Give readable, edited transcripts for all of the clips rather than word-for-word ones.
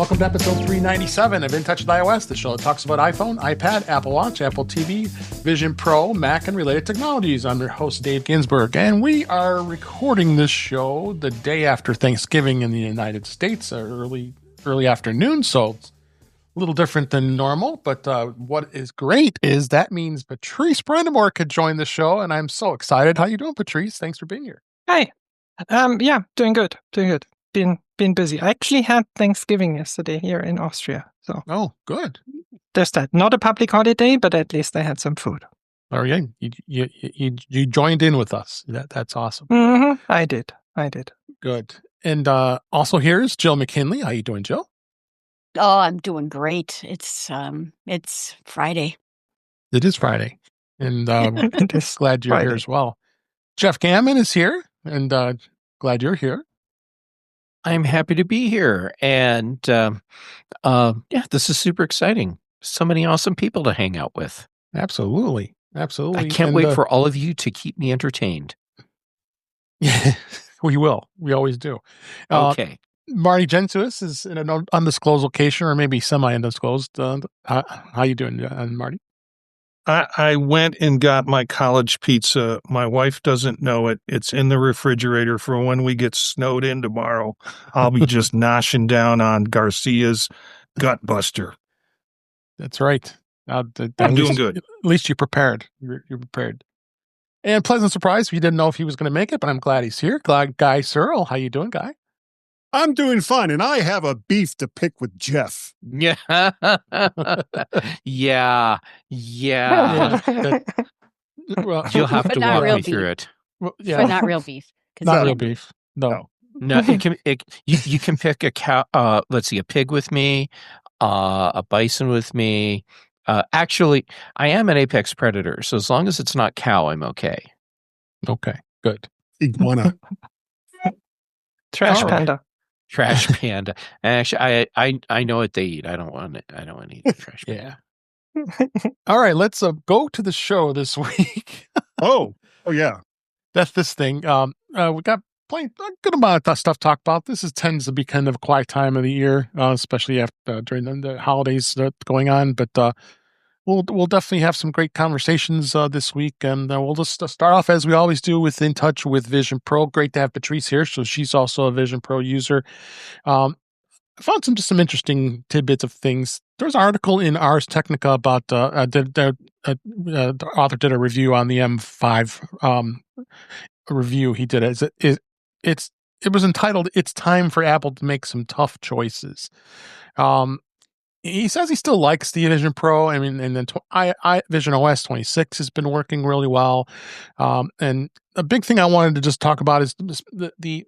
Welcome to episode 397 of In Touch with iOS, the show that talks about iPhone, iPad, Apple Watch, Apple TV, Vision Pro, Mac, and related technologies. I'm your host, Dave Ginsburg, and we are recording this show the day after Thanksgiving in the United States, early afternoon, so it's a little different than normal, but what is great is that means Patrice Brend'amour could join the show, and I'm so excited. How you doing, Patrice? Thanks for being here. Hi. Yeah, doing good. Been busy. I actually had Thanksgiving yesterday here in Austria. So good. There's that. Not a public holiday, but at least I had some food. Oh yeah, you joined in with us. That's awesome. Mm-hmm. I did. Good. And also here is Jill McKinley. How you doing, Jill? Oh, I'm doing great. It's Friday. It is Friday, and glad you're Friday. here as well. Jeff Gamet is here, and glad you're here. I'm happy to be here, and this is super exciting. So many awesome people to hang out with. Absolutely. I can't wait for all of you to keep me entertained. Yeah, we will. We always do. Okay. Marty Jencius is in an undisclosed location, or maybe semi-undisclosed. How you doing, Marty? I went and got my college pizza. My wife doesn't know it. It's in the refrigerator for when we get snowed in tomorrow. I'll be just noshing down on Garcia's Gut Buster. That's right. I'm doing good. At least you're prepared. You're prepared. And pleasant surprise. We didn't know if he was going to make it, but I'm glad he's here. Guy Serle. How you doing, Guy? I'm doing fine, and I have a beef to pick with Jeff. Yeah. Well, you'll have to walk me beef. through it. Well, yeah, But not real beef. not real beef. No. You can pick a cow. Let's see, a pig with me, a bison with me. Actually, I am an apex predator, so as long as it's not cow, I'm okay. Okay, good. Iguana. Trash panda. Trash panda. Actually, I know what they eat. I don't want to eat trash panda. Yeah. All right, let's go to the show this week. Oh yeah. That's this thing. We got a good amount of stuff to talk about. This tends to be kind of a quiet time of the year, especially after during the holidays going on. But we'll definitely have some great conversations this week, and we'll just start off as we always do with In Touch with Vision Pro. Great to have Patrice here, so she's also a Vision Pro user. I found some interesting tidbits of things. There's an article in Ars Technica about the author did a review on the M5 review he did. It was entitled "It's Time for Apple to Make Some Tough Choices." He says he still likes the Vision Pro. I mean, and then Vision OS 26 has been working really well. And a big thing I wanted to just talk about is the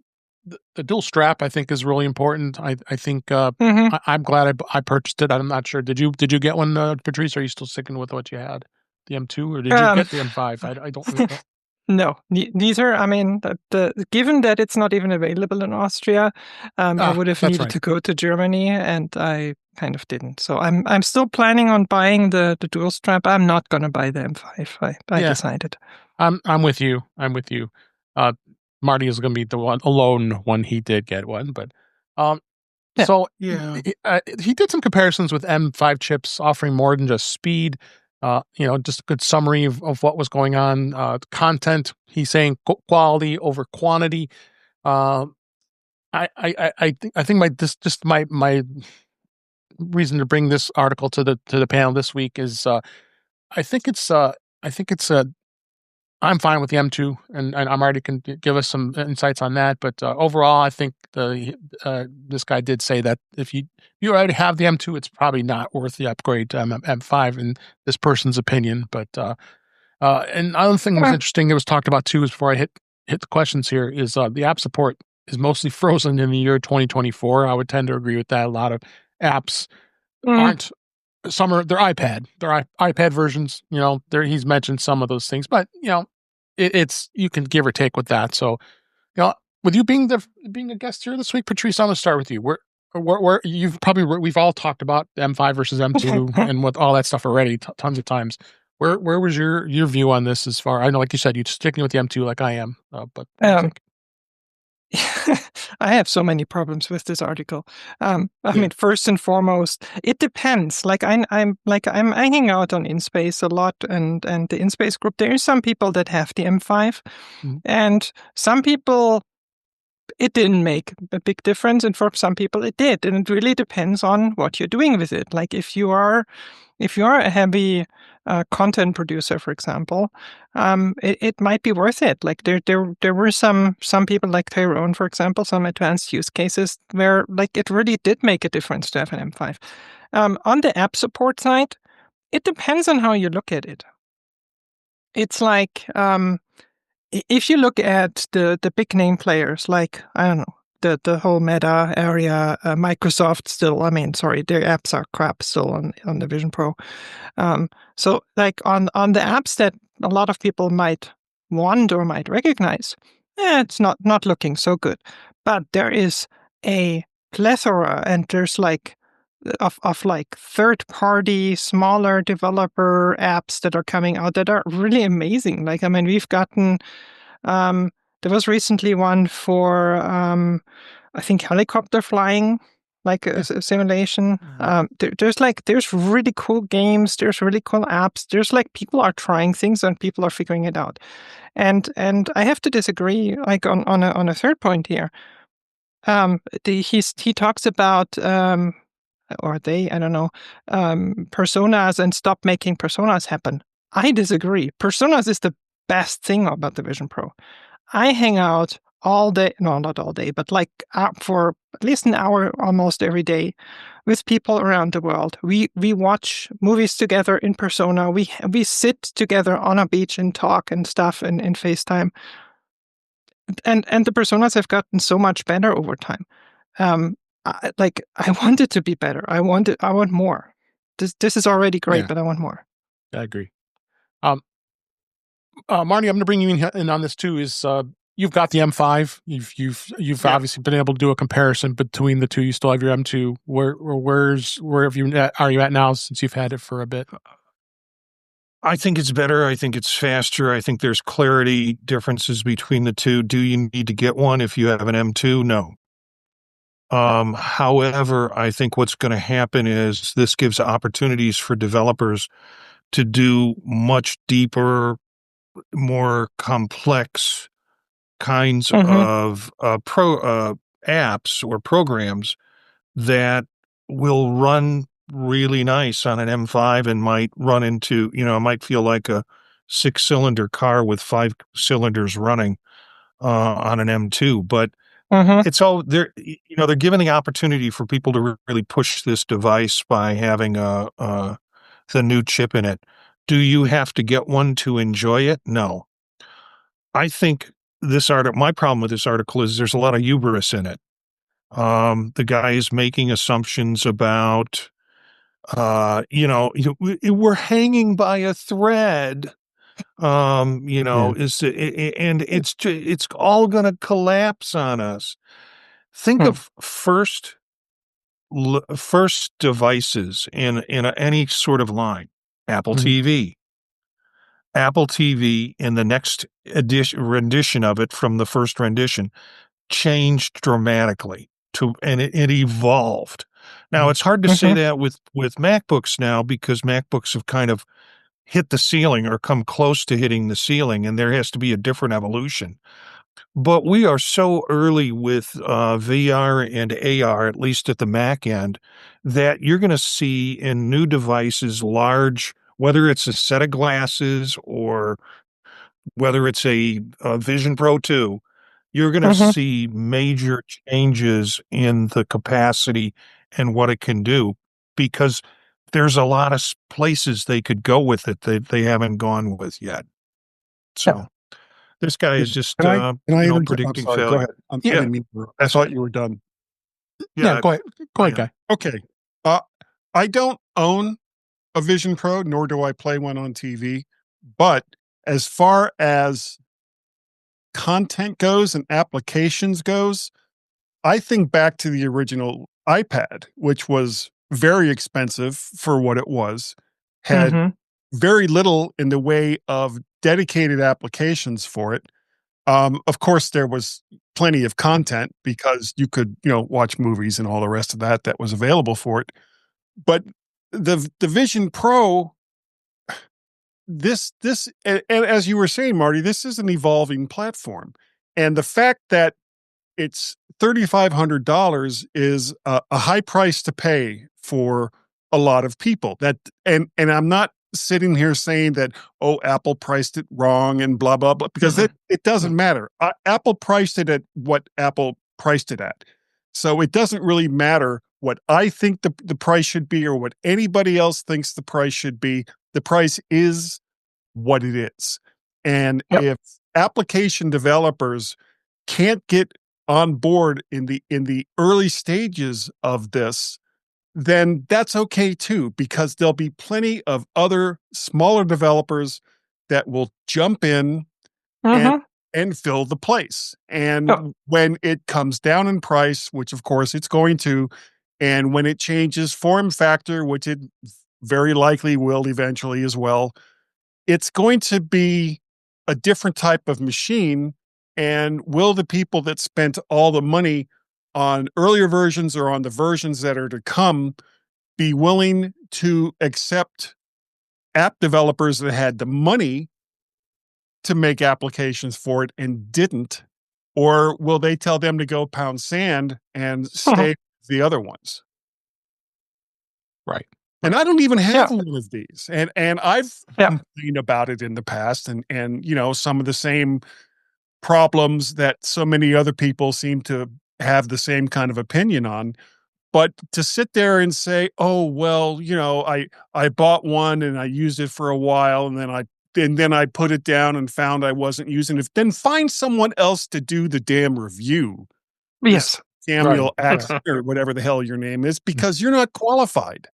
dual strap. I think is really important. I think I'm glad I purchased it. I'm not sure. Did you get one, Patrice? Or are you still sticking with what you had, the M2, or did you get the M5? I don't know. No, these are, I mean, given that it's not even available in Austria, I would have needed to go to Germany, and I kind of didn't. So I'm still planning on buying the dual strap. I'm not going to buy the M5. I decided. I'm with you. Marty is going to be the alone one. He did get one, but so yeah, he did some comparisons with M5 chips offering more than just speed. Just a good summary of what was going on. Content, he's saying quality over quantity. I think my reason to bring this article to the panel this week is I think it's I'm fine with the M2, and I'm already can give us some insights on that. But overall, I think this guy did say that if you already have the M2, it's probably not worth the upgrade to M5 in this person's opinion. But and another thing that was interesting, it was talked about too, is before I hit the questions here, is the app support is mostly frozen in the year 2024. I would tend to agree with that. A lot of apps aren't. Some are their iPad versions. He's mentioned some of those things, but it's you can give or take with that. So, with you being a guest here this week, Patrice, I'm gonna start with you. Where we've all talked about M5 versus M2 and with all that stuff already tons of times. Where was your view on this? As far I know, like you said, you're sticking with the M2 like I am, but I have so many problems with this article. I mean, first and foremost, it depends. Like I'm hanging out on InSpace a lot, and the InSpace group. There are some people that have the M5, and some people it didn't make a big difference, and for some people it did. And it really depends on what you're doing with it. Like if you are a heavy content producer, for example, it might be worth it. Like there were some people like Tyrone, for example, some advanced use cases where like it really did make a difference to have an M5. On the app support side, it depends on how you look at it. It's like if you look at the big name players, like I don't know, the whole Meta area, Microsoft still, I mean, sorry, their apps are crap still on the Vision Pro. So like on the apps that a lot of people might want or might recognize, it's not looking so good. But there is a plethora, and there's like of like third-party smaller developer apps that are coming out that are really amazing. Like I mean, we've gotten there was recently one for I think helicopter flying, like a simulation. There's really cool games. There's really cool apps. There's like people are trying things and people are figuring it out. And I have to disagree. Like on a third point here. He talks about or they, I don't know, personas and stop making personas happen. I disagree. Personas is the best thing about the Vision Pro. I hang out all day, no, not all day, but like for at least an hour almost every day with people around the world. We watch movies together in persona. We sit together on a beach and talk and stuff in FaceTime. And the personas have gotten so much better over time. I want it to be better. I want more. This is already great, but I want more. I agree. Marty, I'm going to bring you in on this too. Is you've got the M5. You've obviously been able to do a comparison between the two. You still have your M2. Where are you at now since you've had it for a bit? I think it's better. I think it's faster. I think there's clarity differences between the two. Do you need to get one if you have an M2? No. However, I think what's going to happen is this gives opportunities for developers to do much deeper, more complex kinds of apps or programs that will run really nice on an M5 and might run into, it might feel like a 6-cylinder car with 5 cylinders running on an M2, but it's all they're given the opportunity for people to really push this device by having the new chip in it. Do you have to get one to enjoy it? No. I think my problem with this article is there's a lot of hubris in it. The guy is making assumptions about, we're hanging by a thread. And it's all going to collapse on us. Think of first devices in any sort of line. Apple TV. Apple TV in the next rendition of it from the first rendition changed dramatically and it evolved. Now it's hard to say that with MacBooks now because MacBooks have kind of hit the ceiling or come close to hitting the ceiling, and there has to be a different evolution. But we are so early with VR and AR, at least at the Mac end, that you're going to see in new devices large, whether it's a set of glasses or whether it's a Vision Pro 2, you're going to see major changes in the capacity and what it can do because there's a lot of places they could go with it that they haven't gone with yet. So this guy is just predicting failure. Go ahead. I thought you were done. Yeah, go ahead, Guy. Okay. I don't own a Vision Pro, nor do I play one on TV. But as far as content goes and applications goes, I think back to the original iPad, which was very expensive for what it was, had very little in the way of dedicated applications for it. Of course, there was plenty of content because you could, watch movies and all the rest of that was available for it. But the Vision Pro, this, and as you were saying, Marty, this is an evolving platform. And the fact that it's $3,500 is a high price to pay for a lot of people. And I'm not sitting here saying that, Apple priced it wrong and blah, blah, blah, because it doesn't matter. Apple priced it at what Apple priced it at. So it doesn't really matter what I think the price should be or what anybody else thinks the price should be. The price is what it is. And if application developers can't get on board in the early stages of this, then that's okay too, because there'll be plenty of other smaller developers that will jump in and fill the place. And when it comes down in price, which of course it's going to, and when it changes form factor, which it very likely will eventually as well, it's going to be a different type of machine. And will the people that spent all the money on earlier versions or on the versions that are to come be willing to accept app developers that had the money to make applications for it and didn't? Or will they tell them to go pound sand and stay with the other ones? Right. And I don't even have one of these. And I've complained about it in the past and some of the same problems that so many other people seem to have the same kind of opinion on. But to sit there and say, I bought one and I used it for a while and then I put it down and found I wasn't using it, then find someone else to do the damn review. Yes. Samuel Axon or whatever the hell your name is, because you're not qualified.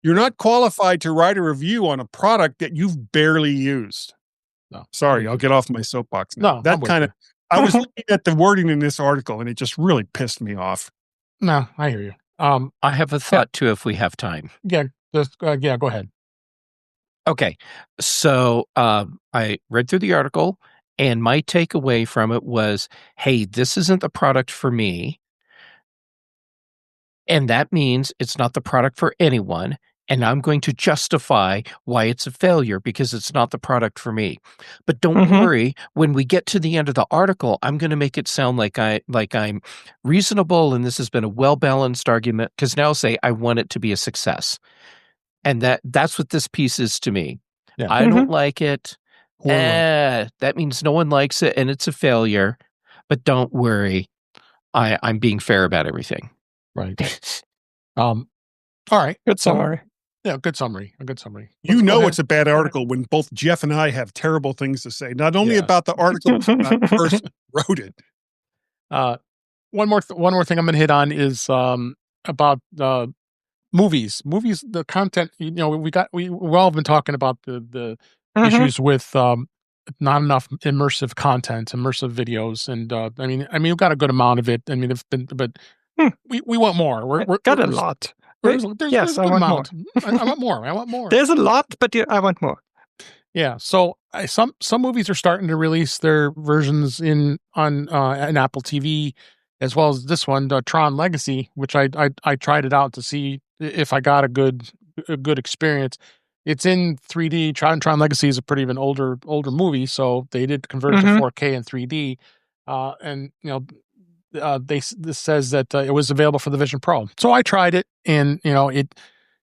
You're not qualified to write a review on a product that you've barely used. No, sorry, I'll get off my soapbox now. No, that kind of, I was looking at the wording in this article and it just really pissed me off. No, I hear you. I have a thought too, if we have time. Yeah, go ahead. Okay, so I read through the article, and my takeaway from it was, hey, this isn't the product for me. And that means it's not the product for anyone. And I'm going to justify why it's a failure because it's not the product for me. But don't worry, when we get to the end of the article, I'm going to make it sound like I'm reasonable and this has been a well-balanced argument, because now I'll say I want it to be a success. And that's what this piece is to me. Yeah. I don't like it. That means no one likes it and it's a failure. But don't worry, I'm being fair about everything. Right. All right. Good summary. Yeah, good summary. A good summary. It's a bad article when both Jeff and I have terrible things to say, not only about the article, but about the person who wrote it. One more thing I'm going to hit on is about movies. Movies, the content. We all have been talking about the issues with not enough immersive content, immersive videos, and I mean, we've got a good amount of it. I mean, we want more. We're got a lot. There's a good amount. I want more. I want more. There's a lot, but I want more. Yeah. So some movies are starting to release their versions on Apple TV, as well as this one, Tron Legacy, which I tried it out to see if I got a good experience. It's in 3D. Tron Legacy is a pretty even older movie, so they did convert it to 4K and 3D, and this says that it was available for the Vision Pro. So I tried it, and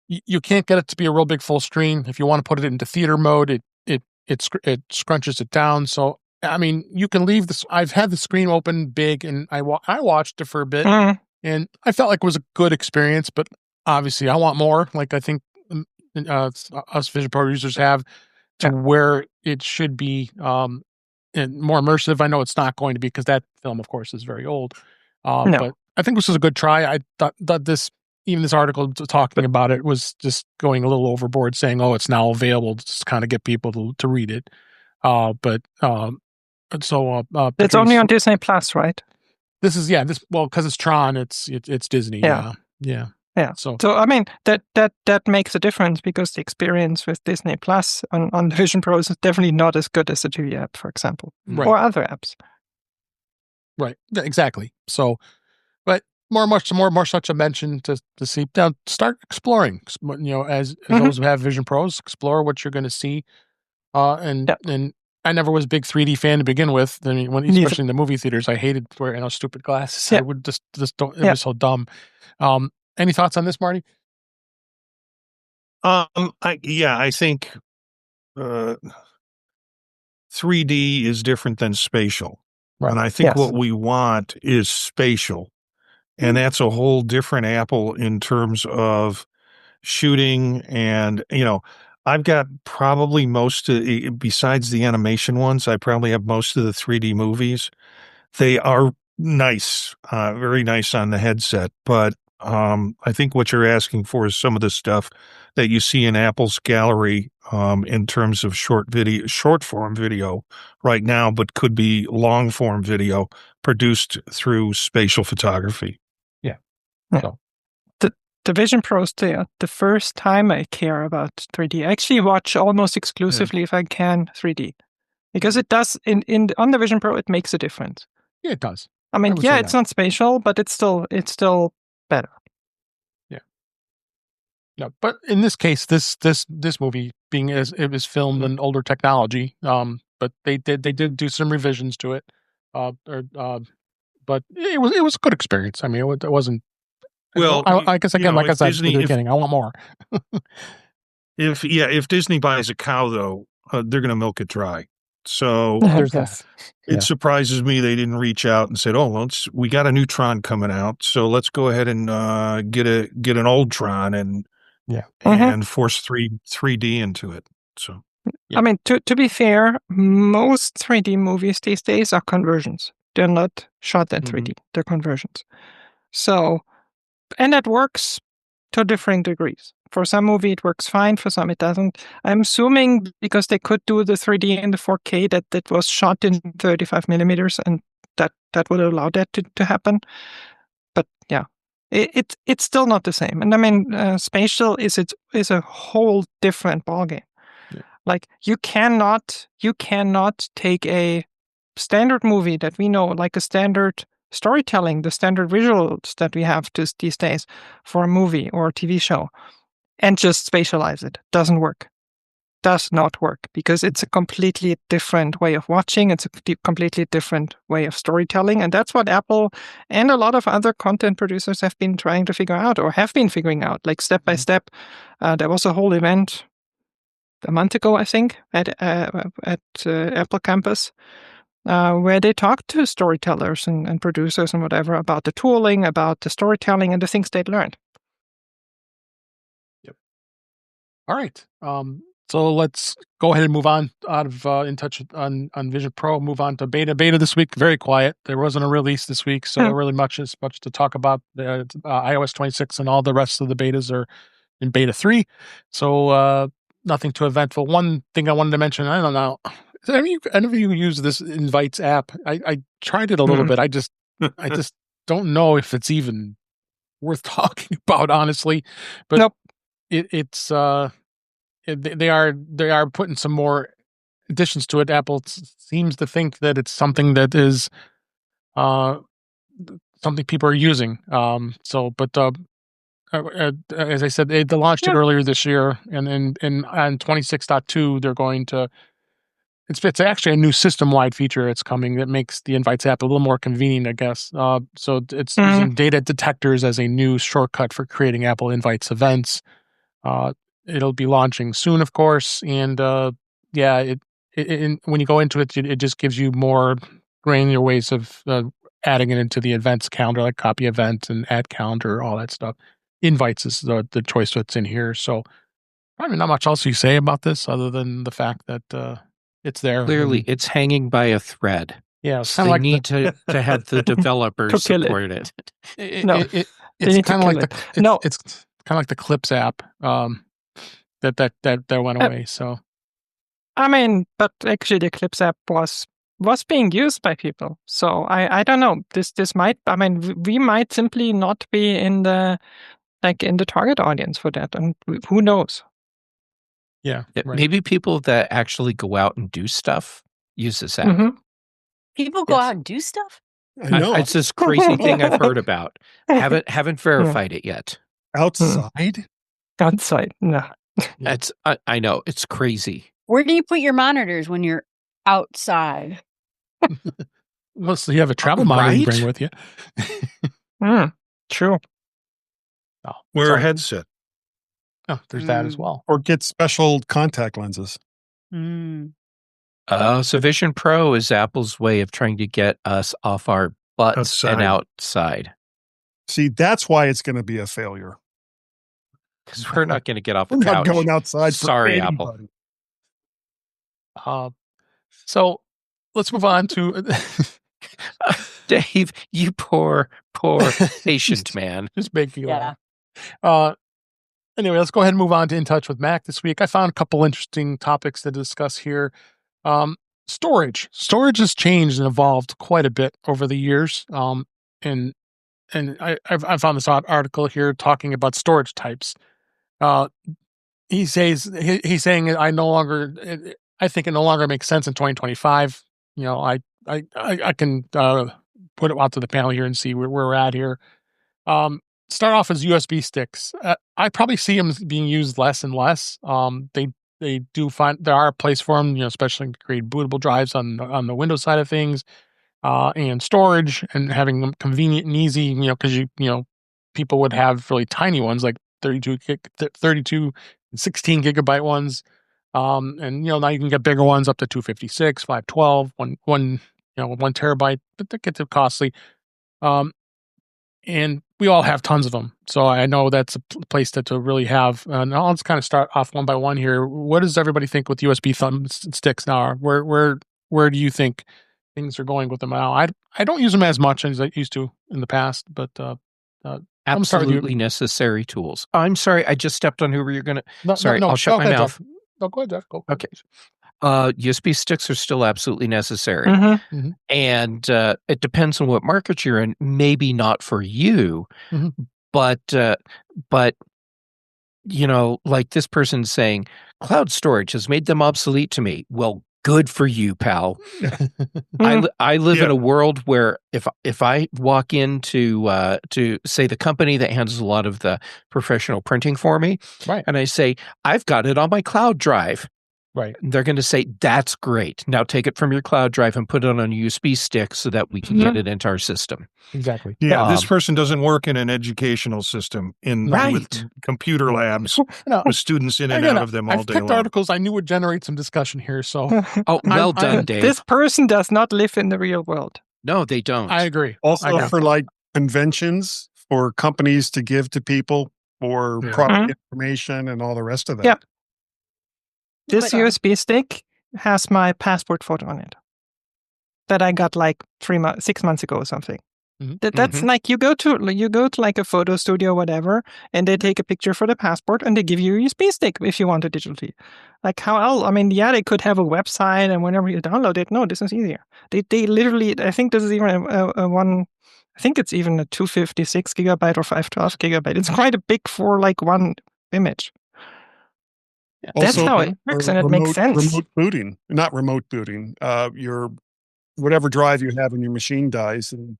you can't get it to be a real big full screen. If you want to put it into theater mode, it scrunches it down. So I mean, you can leave this. I've had the screen open big, and I watched it for a bit, and I felt like it was a good experience. But obviously, I want more. Like I think us Vision Pro users have to where it should be. And more immersive. I know it's not going to be because that film, of course, is very old. No. But I think this was a good try. I thought this article talking about it was just going a little overboard, saying, "Oh, it's now available," to just kind of get people to read it. It's only on Disney Plus, right? This is because it's Tron. It's Disney. Yeah. So I mean that makes a difference, because the experience with Disney Plus on the Vision Pro is definitely not as good as the TV app, for example, or other apps. Right. Exactly. So, but more such a mention to see. Now, start exploring. As those who have Vision Pros, explore what you're going to see. And I never was a big 3D fan to begin with. I mean, especially in the movie theaters, I hated wearing those stupid glasses. I would just don't. It was so dumb. Any thoughts on this, Marty? I think 3D is different than spatial. Right. And I think what we want is spatial. And that's a whole different apple in terms of shooting. And, I've got probably besides the animation ones, I probably have most of the 3D movies. They are nice, very nice on the headset. But I think what you're asking for is some of the stuff that you see in Apple's gallery in terms of short form video right now, but could be long form video produced through spatial photography. Yeah. So. The Vision Pros, the first time I care about 3D. I actually watch almost exclusively, if I can, 3D. Because it does, on the Vision Pro, it makes a difference. Yeah, it does. I mean, it's not spatial, but it's still better. Yeah. No, but in this case, this movie being as it was filmed in older technology, but they did do some revisions to it, but it was a good experience. I mean, it wasn't. Well, I guess again, like I said, Disney, beginning, I want more. If Disney buys a cow, though, they're going to milk it dry. So it surprises me they didn't reach out and said, "Oh, we got a new Tron coming out, so let's go ahead and get an old Tron and force 3D into it." So, I mean, to be fair, most 3D movies these days are conversions. They're not shot in 3D; they're conversions. So. And that works to differing degrees. For some movie, it works fine. For some, it doesn't. I'm assuming because they could do the 3D and the 4K that was shot in 35 millimeters, and that would allow that to happen. But yeah, it's still not the same. And I mean, spatial is a whole different ballgame. Yeah. Like you cannot take a standard movie that we know, like a standard storytelling, the standard visuals that we have these days for a movie or a TV show, and just spatialize it. Doesn't work. Does not work because it's a completely different way of watching. It's a completely different way of storytelling. And that's what Apple and a lot of other content producers have been trying to figure out or have been figuring out, like step by step. There was a whole event a month ago, I think, at Apple Campus, where they talked to storytellers and producers and whatever about the tooling, about the storytelling, and the things they'd learned. Yep. All right. So let's go ahead and move on out of In Touch on Vision Pro. Move on to beta. Beta this week, very quiet. There wasn't a release this week, so really much to talk about. iOS 26 and all the rest of the betas are in beta 3. So nothing too eventful. One thing I wanted to mention, I don't know. Any of you use this Invites app? I tried it a little bit. I just don't know if it's even worth talking about, honestly. But nope. They are putting some more additions to it. Apple seems to think that it's something that is something people are using. As I said, they launched it earlier this year, and on 26.2 they're going to. It's actually a new system-wide feature that's coming that makes the Invites app a little more convenient, I guess. So it's using data detectors as a new shortcut for creating Apple Invites events. It'll be launching soon, of course, and when you go into it, it just gives you more granular ways of adding it into the events calendar, like copy event and add calendar, all that stuff. Invites is the choice that's in here. So probably not much else you say about this other than the fact that it's there. Clearly, it's hanging by a thread. Yeah, it's kind of like need to have the developers support it. It's kind of like it's kind of like the Clips app that went away. So, I mean, but actually, the Clips app was being used by people. So I don't know. This might. I mean, we might simply not be in the target audience for that, and who knows. Yeah, right. Maybe people that actually go out and do stuff use this app. People go out and do stuff? I know. It's this crazy thing I've heard about. Haven't verified it yet. Outside? Outside, no. It's I know, it's crazy. Where do you put your monitors when you're outside? Well, so you have a travel monitor you bring with you. True. Oh, Wear a headset. Oh, there's that as well. Or get special contact lenses. So Vision Pro is Apple's way of trying to get us off our butts and outside. See, that's why it's going to be a failure. Because we're not going to get off the We're couch. not going outside. Sorry, anybody. Apple. So let's move on to Dave. You poor patient man. Just making it laugh. Anyway, let's go ahead and move on to In Touch with Mac this week. I found a couple interesting topics to discuss here. Storage has changed and evolved quite a bit over the years. And I found this article here talking about storage types. He's saying I think it no longer makes sense in 2025. You know, I can put it out to the panel here and see where we're at here. Start off as USB sticks. I probably see them being used less and less. They do find there are a place for them, especially to create bootable drives on the Windows side of things, and storage and having them convenient and easy. Because people would have really tiny ones like 32 and 16 gigabyte ones, and now you can get bigger ones up to 256, 512, one terabyte, but that gets too costly. And we all have tons of them. So I know that's a place to really have. And I'll just kind of start off one by one here. What does everybody think with USB thumb sticks now? Where do you think things are going with them now? I don't use them as much as I used to in the past, but absolutely necessary tools. I'm sorry, I just stepped on who you're going to. Sorry, I'll shut my mouth. No, go ahead, Jeff. Go. Okay. USB sticks are still absolutely necessary. And it depends on what market you're in. Maybe not for you, but like this person saying, cloud storage has made them obsolete to me. Well, good for you, pal. I live in a world where if I walk into to say the company that handles a lot of the professional printing for me, and I say, I've got it on my cloud drive. Right. They're going to say, that's great. Now take it from your cloud drive and put it on a USB stick so that we can get it into our system. Exactly. Yeah, this person doesn't work in an educational system with computer labs with students in and out of them all day long. I've picked articles I knew would generate some discussion here. So, well done, Dave. This person does not live in the real world. No, they don't. I agree. Also, for like conventions for companies to give to people for product information and all the rest of that. Yeah. This USB stick has my passport photo on it that I got like 6 months ago or something. That's like you go to like a photo studio or whatever, and they take a picture for the passport and they give you a USB stick if you want it digitally. Like how else? I mean, they could have a website and whenever you download it. No, this is easier. They literally. I think this is even a one. I think it's even a 256 gigabyte or 512 gigabyte. It's quite a big for like one image. That's how it works, and it makes sense. Not remote booting. Your whatever drive you have in your machine dies. And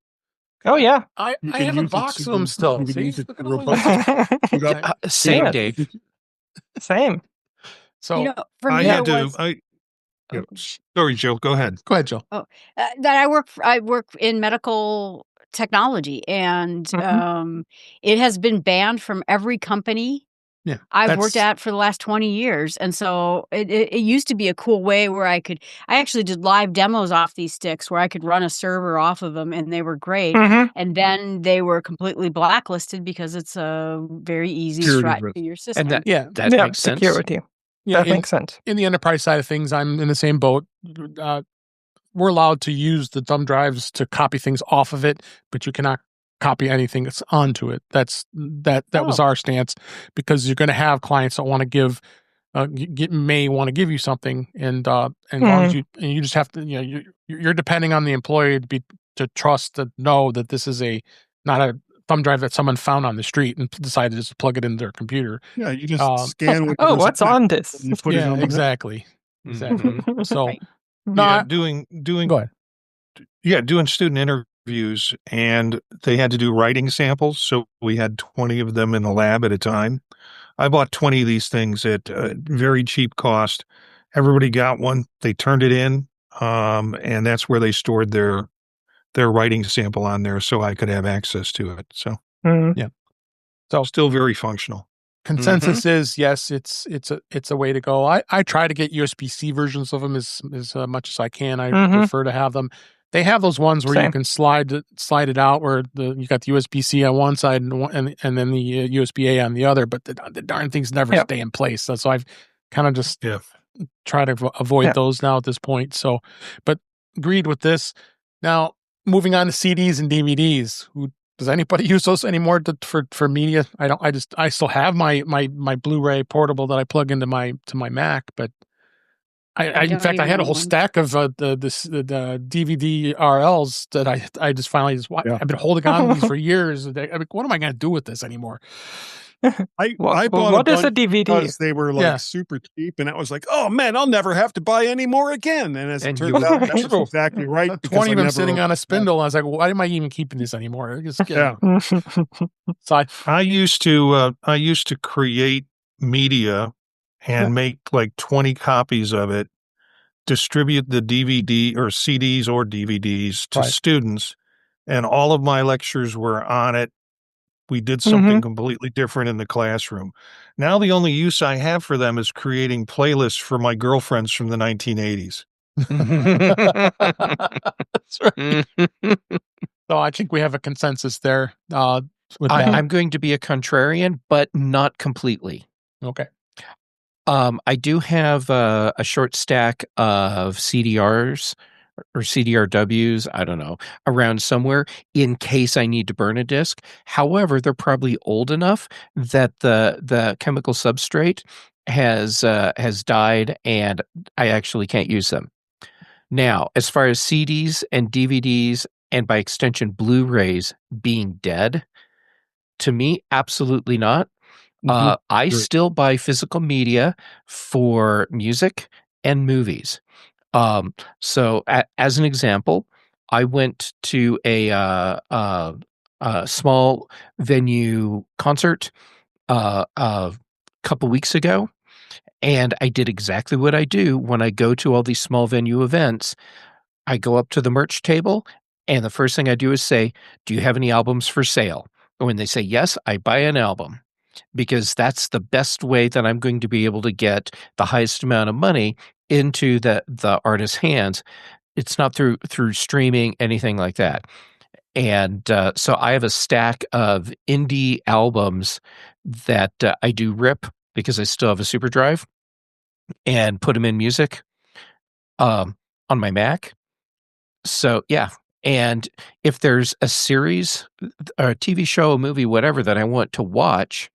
oh yeah, I have a box of them still. Same, Dave. Same. So for me, sorry, Jill. Go ahead. Go ahead, Jill. Oh, that I work in medical technology, and it has been banned from every company. Yeah, I've worked at for the last 20 years. And so it used to be a cool way where I actually did live demos off these sticks where I could run a server off of them, and they were great. And then they were completely blacklisted because it's a very easy threat to your system. And that makes sense. Security. That makes sense. In the enterprise side of things, I'm in the same boat. We're allowed to use the thumb drives to copy things off of it, but you cannot copy anything that's onto it. That was our stance, because you're going to have clients that want to give may want to give you something, and long as you just have to, you're depending on the employee to trust, to know that this is not a thumb drive that someone found on the street and decided to just plug it into their computer. Yeah, you just scan. What's on this? You put it on exactly. So right. Doing. Go ahead. Yeah, doing student interviews, and they had to do writing samples. So we had 20 of them in the lab at a time. I bought 20 of these things at a very cheap cost. Everybody got one. They turned it in, and that's where they stored their writing sample on there, so I could have access to it. So yeah, so still very functional. Consensus is yes, it's a way to go. I try to get USB-C versions of them as much as I can. I prefer to have them. They have those ones where you can slide it out, where you got the USB-C on one side and then the USB-A on the other, but the darn things never stay in place. So I've kind of just try to avoid those now at this point. So, but agreed with this. Now moving on to CDs and DVDs. Does anybody use those anymore for media? I don't. I still have my Blu-ray portable that I plug into my Mac, but I in fact I had a whole stack of the DVD RLs that I just finally I've been holding on to these for years. I mean, what am I going to do with this anymore? I bought what is a DVD? Because they were like super cheap, and I was like, oh man, I'll never have to buy any more again. And as it turns out, that's exactly right. 20 of them sitting on a spindle. I was like, well, why am I even keeping this anymore? So I used to create media and make like 20 copies of it, distribute the DVD or CDs or DVDs to students, and all of my lectures were on it. We did something completely different in the classroom. Now the only use I have for them is creating playlists for my girlfriends from the 1980s. That's right. So I think we have a consensus there. I'm going to be a contrarian, but not completely. Okay. I do have a short stack of CDRs or CDRWs, I don't know, around somewhere in case I need to burn a disc. However, they're probably old enough that the chemical substrate has died and I actually can't use them. Now, as far as CDs and DVDs and by extension Blu-rays being dead, to me, absolutely not. I still buy physical media for music and movies. So as an example, I went to a small venue concert a couple weeks ago, and I did exactly what I do when I go to all these small venue events. I go up to the merch table, and the first thing I do is say, "Do you have any albums for sale?" And when they say yes, I buy an album, because that's the best way that I'm going to be able to get the highest amount of money into the artist's hands. It's not through streaming, anything like that. And so I have a stack of indie albums that I do rip because I still have a super drive and put them in music on my Mac. So yeah. And if there's a series, a TV show, a movie, whatever that I want to watch,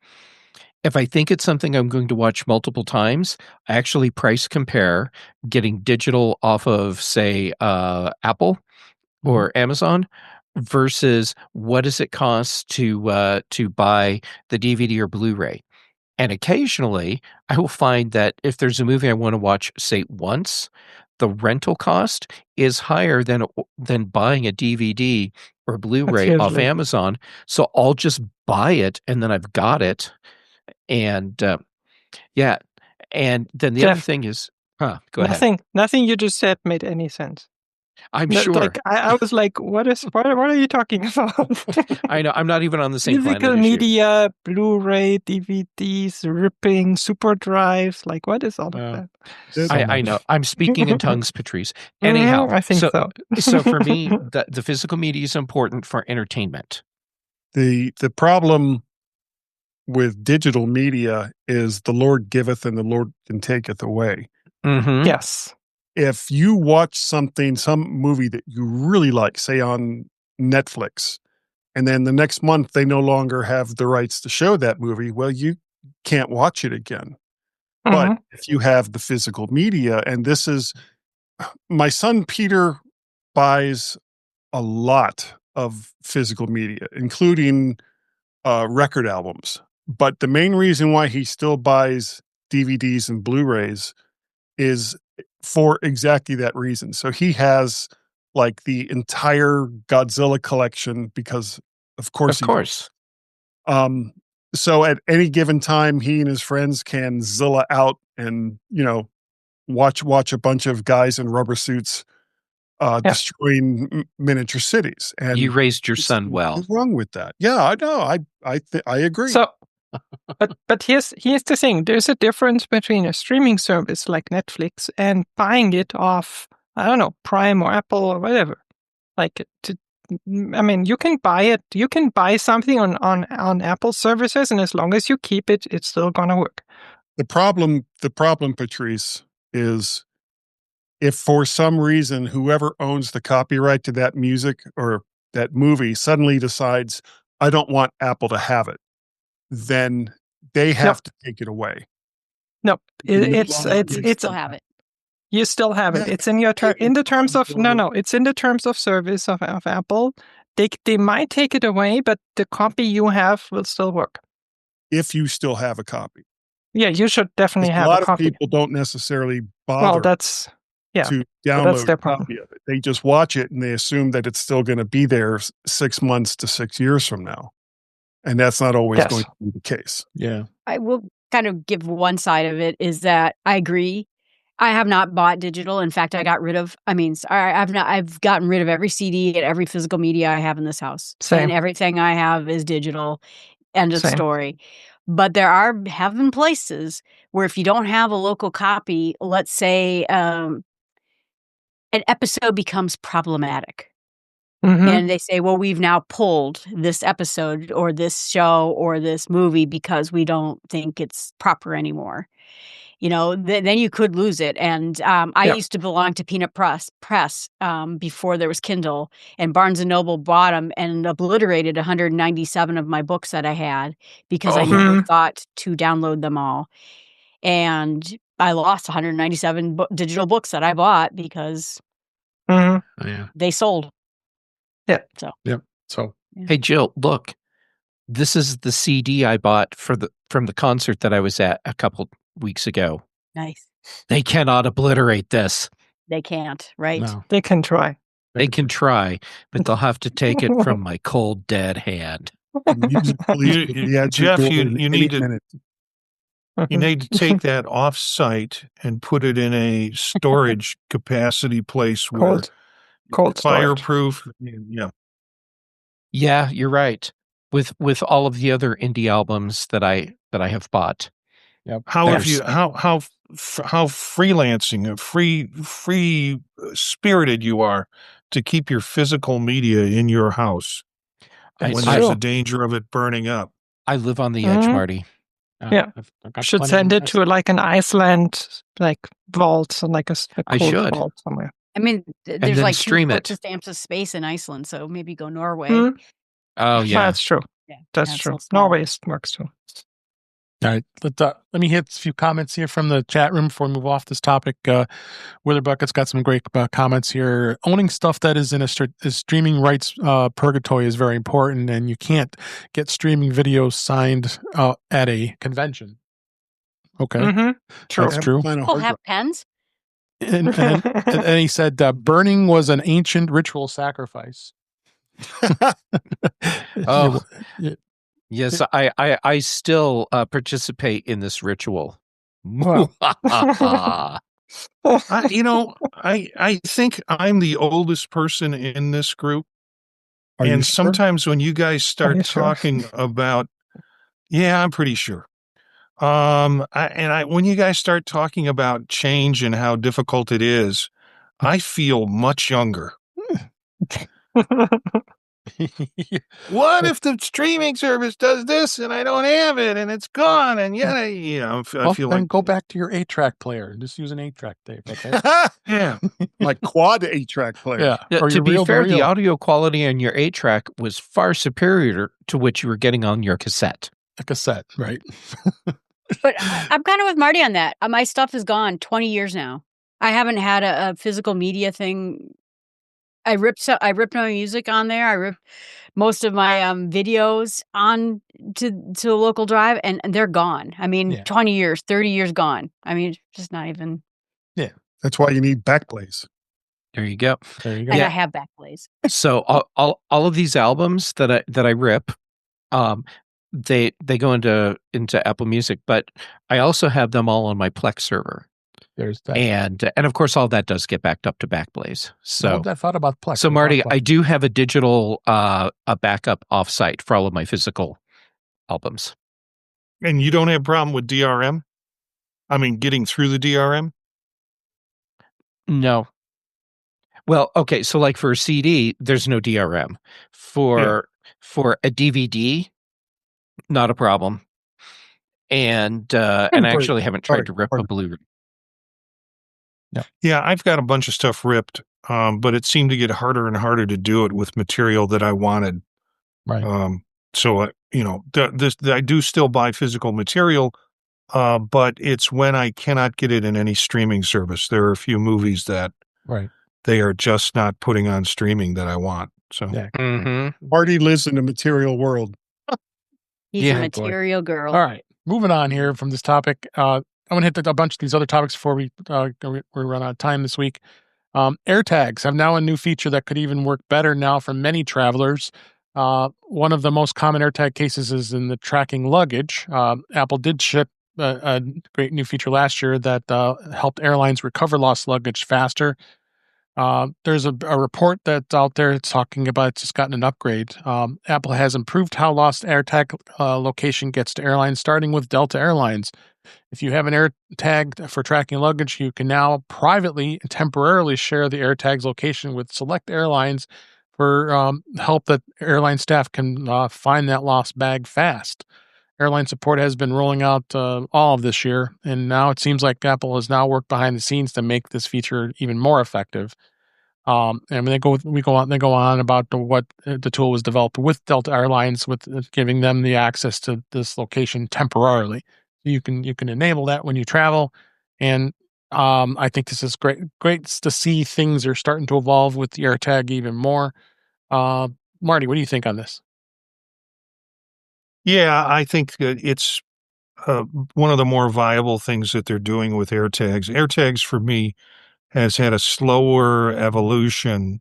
if I think it's something I'm going to watch multiple times, I actually price compare getting digital off of, say, Apple or Amazon versus what does it cost to buy the DVD or Blu-ray. And occasionally, I will find that if there's a movie I want to watch, say, once, the rental cost is higher than buying a DVD or Blu-ray off Amazon. So I'll just buy it, and then I've got it. And and then the other thing is, go ahead. Nothing you just said made any sense. I'm sure. Like I was like, what are you talking about? I know. I'm not even on the same planet. Physical media, Blu-ray, DVDs, ripping, super drives. Like, what is all of that? I know. I'm speaking in tongues, Patrice. Anyhow, I think so. So for me, the physical media is important for entertainment. The problem with digital media is the Lord giveth and the Lord can taketh away. Mm-hmm. Yes. If you watch some movie that you really like, say on Netflix, and then the next month they no longer have the rights to show that movie, well, you can't watch it again. Mm-hmm. But if you have the physical media, and this is, my son Peter buys a lot of physical media, including record albums. But the main reason why he still buys DVDs and Blu-rays is for exactly that reason. So he has like the entire Godzilla collection because, of course, so at any given time, he and his friends can Zilla out and watch a bunch of guys in rubber suits destroying miniature cities. And you raised your son well. What's wrong with that? Yeah, I know. I agree. So, but here's the thing. There's a difference between a streaming service like Netflix and buying it off, I don't know, Prime or Apple or whatever. You can buy it. You can buy something on Apple services, and as long as you keep it, it's still gonna work. The problem, Patrice, is if for some reason whoever owns the copyright to that music or that movie suddenly decides, I don't want Apple to have it, then they have to take it away. No, it's still have it. You still have it. It's in your in the terms of it's in the terms of service of Apple. They might take it away, but the copy you have will still work. If you still have a copy. Yeah, you should definitely have a copy. A lot of people don't necessarily bother to download a copy of it. They just watch it and they assume that it's still going to be there 6 months to 6 years from now. And that's not always going to be the case. Yeah. I will kind of give one side of it is that I agree. I have not bought digital. In fact, I've gotten rid of every CD and every physical media I have in this house. Same. And everything I have is digital. End of story. But there have been places where if you don't have a local copy, let's say an episode becomes problematic. Mm-hmm. And they say, well, we've now pulled this episode or this show or this movie because we don't think it's proper anymore. Then you could lose it. And I used to belong to Peanut Press before there was Kindle, and Barnes & Noble bought them and obliterated 197 of my books that I had because I never thought to download them all. And I lost 197 digital books that I bought because they sold. Yeah. So. Hey, Jill, look, this is the CD I bought from the concert that I was at a couple weeks ago. Nice. They cannot obliterate this. They can't, right? No. They can try. They can try, but they'll have to take it from my cold, dead hand. Jeff, you need to take that off-site and put it in a storage capacity place where cold fireproof. Yeah, you're right. With all of the other indie albums that I have bought. Yep. How freelancing, free spirited you are to keep your physical media in your house when there's a danger of it burning up. I live on the edge, Marty. Yeah, I should send it to like an Iceland vault and like a cold vault somewhere. I mean, there's like stream it. Stamps of space in Iceland, so maybe go Norway. Mm-hmm. Oh yeah, that's true. Yeah, that's true. Norway works too. All right, let me hit a few comments here from the chat room before we move off this topic. Witherbucket's got some great comments here. Owning stuff that is in a streaming rights purgatory is very important, and you can't get streaming videos signed at a convention. Okay, true. That's true. People have pens. And he said burning was an ancient ritual sacrifice. Yes, I still participate in this ritual. Well. I think I'm the oldest person in this group. And sometimes when you guys start talking about, I'm pretty sure. When you guys start talking about change and how difficult it is, I feel much younger. What if the streaming service does this and I don't have it and it's gone and I feel then like go back to your 8-track player and just use an 8-track tape, okay? Yeah, like quad 8-track player. Yeah. Or to be fair, the audio quality on your 8-track was far superior to what you were getting on your cassette. A cassette, right? But I'm kind of with Marty on that. My stuff is gone 20 years now. I haven't had a physical media thing. I ripped my music on there. I ripped most of my videos on to a local drive, and they're gone. I mean, 20 years, 30 years gone. I mean, it's just not even. Yeah, that's why you need Backblaze. There you go. And I have Backblaze. So all of these albums that I rip, they go into Apple Music, but I also have them all on my Plex server. There's that, and of course all that does get backed up to Backblaze. So I thought about Plex. So Marty, I do have a digital a backup offsite for all of my physical albums. And you don't have a problem with DRM? I mean, getting through the DRM? No. Well, okay, so like for a CD, there's no DRM. For a DVD, not a problem. And I actually haven't tried to rip a Blu-ray. Yeah, I've got a bunch of stuff ripped, but it seemed to get harder and harder to do it with material that I wanted. Right. So I do still buy physical material, but it's when I cannot get it in any streaming service. There are a few movies that they are just not putting on streaming that I want. So Marty lives in a material world. He's a material girl. All right, moving on here from this topic. I'm going to hit a bunch of these other topics before we run out of time this week. AirTags have now a new feature that could even work better now for many travelers. One of the most common AirTag cases is in the tracking luggage. Apple did ship a great new feature last year that helped airlines recover lost luggage faster. There's a report that's out there talking about it's just gotten an upgrade. Apple has improved how lost AirTag location gets to airlines, starting with Delta Airlines. If you have an AirTag for tracking luggage, you can now privately and temporarily share the AirTag's location with select airlines for help that airline staff can find that lost bag fast. Airline support has been rolling out all of this year, and now it seems like Apple has now worked behind the scenes to make this feature even more effective. And they go on about what the tool was developed with Delta Airlines, with giving them the access to this location temporarily. You can enable that when you travel, and I think this is great to see things are starting to evolve with the AirTag even more. Marty, what do you think on this? Yeah, I think that it's one of the more viable things that they're doing with AirTags. AirTags, for me, has had a slower evolution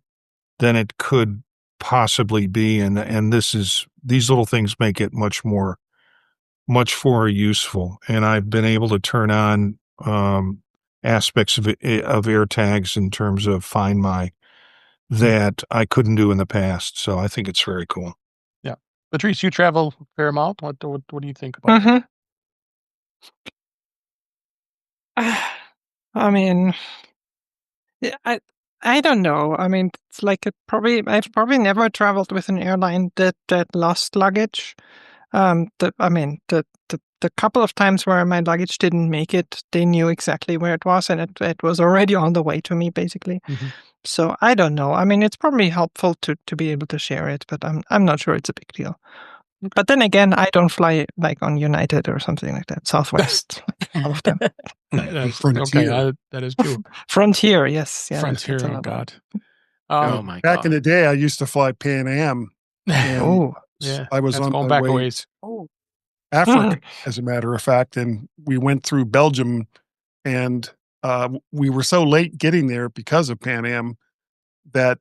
than it could possibly be, and these little things make it much more useful. And I've been able to turn on aspects of AirTags in terms of Find My that I couldn't do in the past. So I think it's very cool. Yeah, Patrice, you travel a fair amount. What do you think about that? I mean, I don't know. I mean, it's like I've probably never traveled with an airline that lost luggage. The couple of times where my luggage didn't make it, they knew exactly where it was, and it was already on the way to me, basically. Mm-hmm. So I don't know. I mean, it's probably helpful to be able to share it, but I'm not sure it's a big deal. But then again, I don't fly like on United or something like that. Southwest, all of them. Frontier. Okay, that is true. Frontier, yes. Yeah, Frontier, oh God. Oh my God. Back in the day, I used to fly Pan Am. Yeah, I was on going my back way a ways. Africa, as a matter of fact, and we went through Belgium, and we were so late getting there because of Pan Am that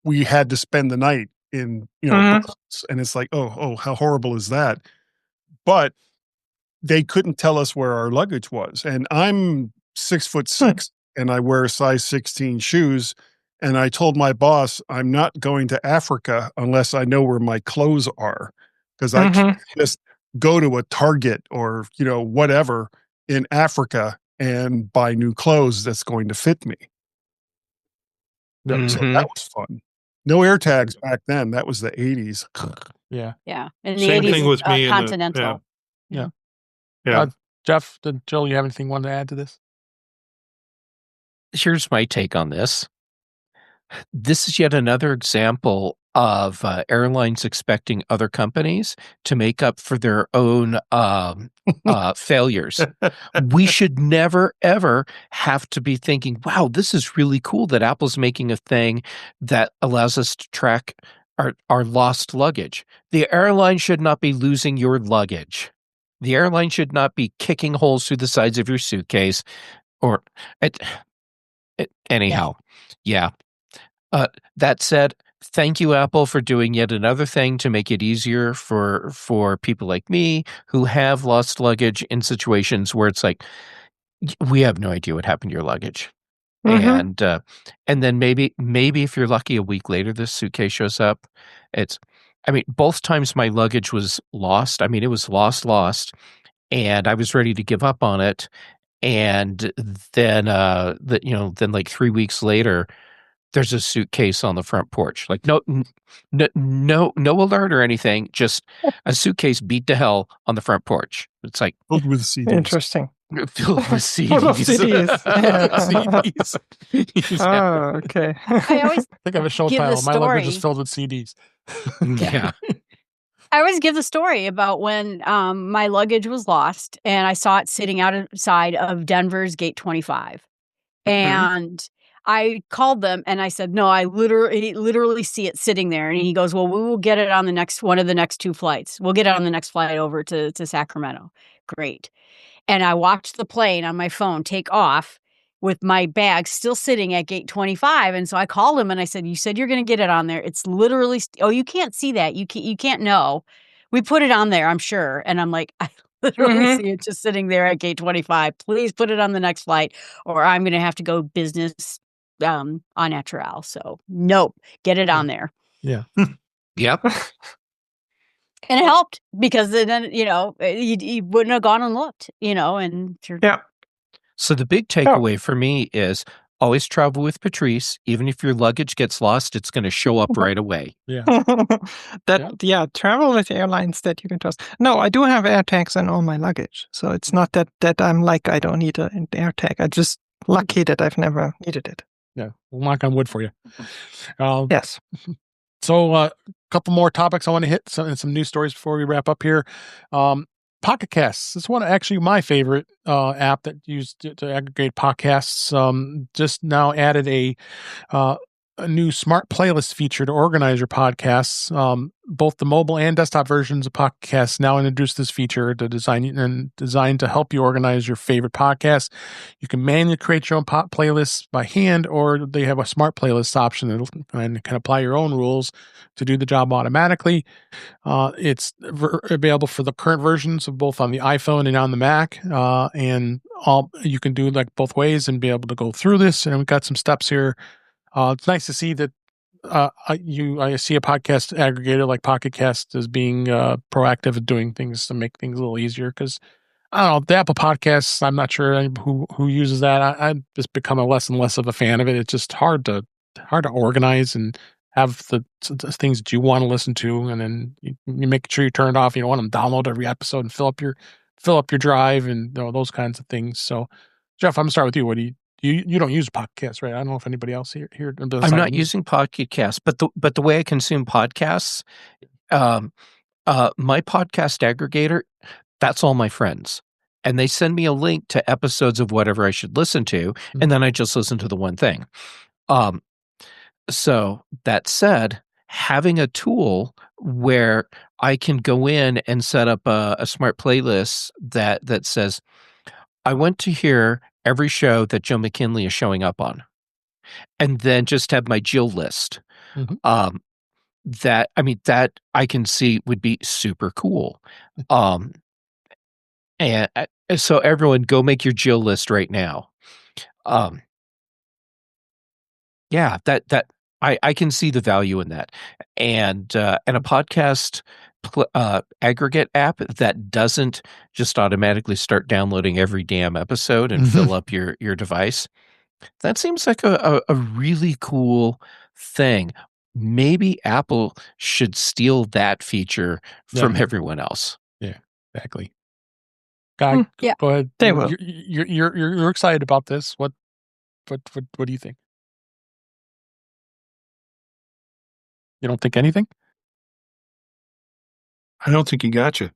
we had to spend the night in Brussels, and it's like, oh, how horrible is that? But they couldn't tell us where our luggage was, and I'm 6'6", and I wear size 16 shoes. And I told my boss, I'm not going to Africa unless I know where my clothes are, because I can't just go to a Target or, whatever in Africa and buy new clothes that's going to fit me. So that was fun. No AirTags back then. That was the 80s. Yeah. Yeah. And the Same 80s, thing with me. Continental. Yeah. Jeff, Jill, you have anything you want to add to this? Here's my take on this. This is yet another example of airlines expecting other companies to make up for their own failures. We should never, ever have to be thinking, wow, this is really cool that Apple's making a thing that allows us to track our lost luggage. The airline should not be losing your luggage. The airline should not be kicking holes through the sides of your suitcase. Or Anyhow, yeah. That said, thank you, Apple, for doing yet another thing to make it easier for people like me who have lost luggage in situations where it's like, we have no idea what happened to your luggage. And then maybe if you're lucky, a week later, this suitcase shows up. Both times my luggage was lost. It was lost, and I was ready to give up on it. And then, then like 3 weeks later, there's a suitcase on the front porch. Like no alert or anything. Just a suitcase beat to hell on the front porch. It's like filled with CDs. Interesting. Filled with CDs. Full of CDs. CDs. Oh, okay. I always think I have a show give the title. My luggage is story. filled with CDs. Yeah. I always give the story about when my luggage was lost and I saw it sitting outside of Denver's Gate 25. And I called them and I said, no, I literally see it sitting there. And he goes, well, we will get it on one of the next 2 flights. We'll get it on the next flight over to Sacramento. Great. And I watched the plane on my phone take off with my bag still sitting at Gate 25. And so I called him and I said, you said you're going to get it on there. It's literally, you can't see that. You can't know. We put it on there, I'm sure. And I'm like, I literally see it just sitting there at Gate 25. Please put it on the next flight or I'm going to have to go business on natural. So nope, get it on there. Yeah. Yep. And it helped because then, you wouldn't have gone and looked, and Yeah. So the big takeaway for me is always travel with Patrice. Even if your luggage gets lost, it's going to show up right away. Yeah. Travel with airlines that you can trust. No, I do have AirTags on all my luggage. So it's not that I'm like, I don't need an AirTag. I'm just lucky that I've never needed it. Yeah. We'll knock on wood for you. Yes. So a couple more topics I want to hit, some news stories before we wrap up here. Pocket Casts. This is one actually my favorite app that used to aggregate podcasts. Just now added a new smart playlist feature to organize your podcasts. Both the mobile and desktop versions of Pocket Casts now introduce this feature designed to help you organize your favorite podcasts. You can manually create your own playlists by hand, or they have a smart playlist option and can apply your own rules to do the job automatically. It's available for the current versions of both on the iPhone and on the Mac, and you can do like both ways and be able to go through this. And we've got some steps here. It's nice to see that I see a podcast aggregator like Pocket Cast as being proactive at doing things to make things a little easier. Because I don't know, the Apple Podcasts, I'm not sure who uses that. I've just become less and less of a fan of it. It's just hard to organize and have the things that you want to listen to, and then you make sure you turn it off. You don't want to download every episode and fill up your drive and those kinds of things. So, Jeff, I'm gonna start with you. What do you don't use Pocket Cast, right? I don't know if anybody else here does. I'm not using Pocket Cast, but the way I consume podcasts, my podcast aggregator, that's all my friends. And they send me a link to episodes of whatever I should listen to, and then I just listen to the one thing. So that said, having a tool where I can go in and set up a smart playlist that says, I want to hear every show that Joe McKinley is showing up on, and then just have my Jill list. That I can see would be super cool. And so everyone go make your Jill list right now. Yeah, that I can see the value in that. And a podcast aggregate app that doesn't just automatically start downloading every damn episode and fill up your device. That seems like a really cool thing. Maybe Apple should steal that feature from everyone else. Yeah, exactly. Guy, go ahead. They will. You're excited about this. What do you think? You don't think anything? I don't think he got you.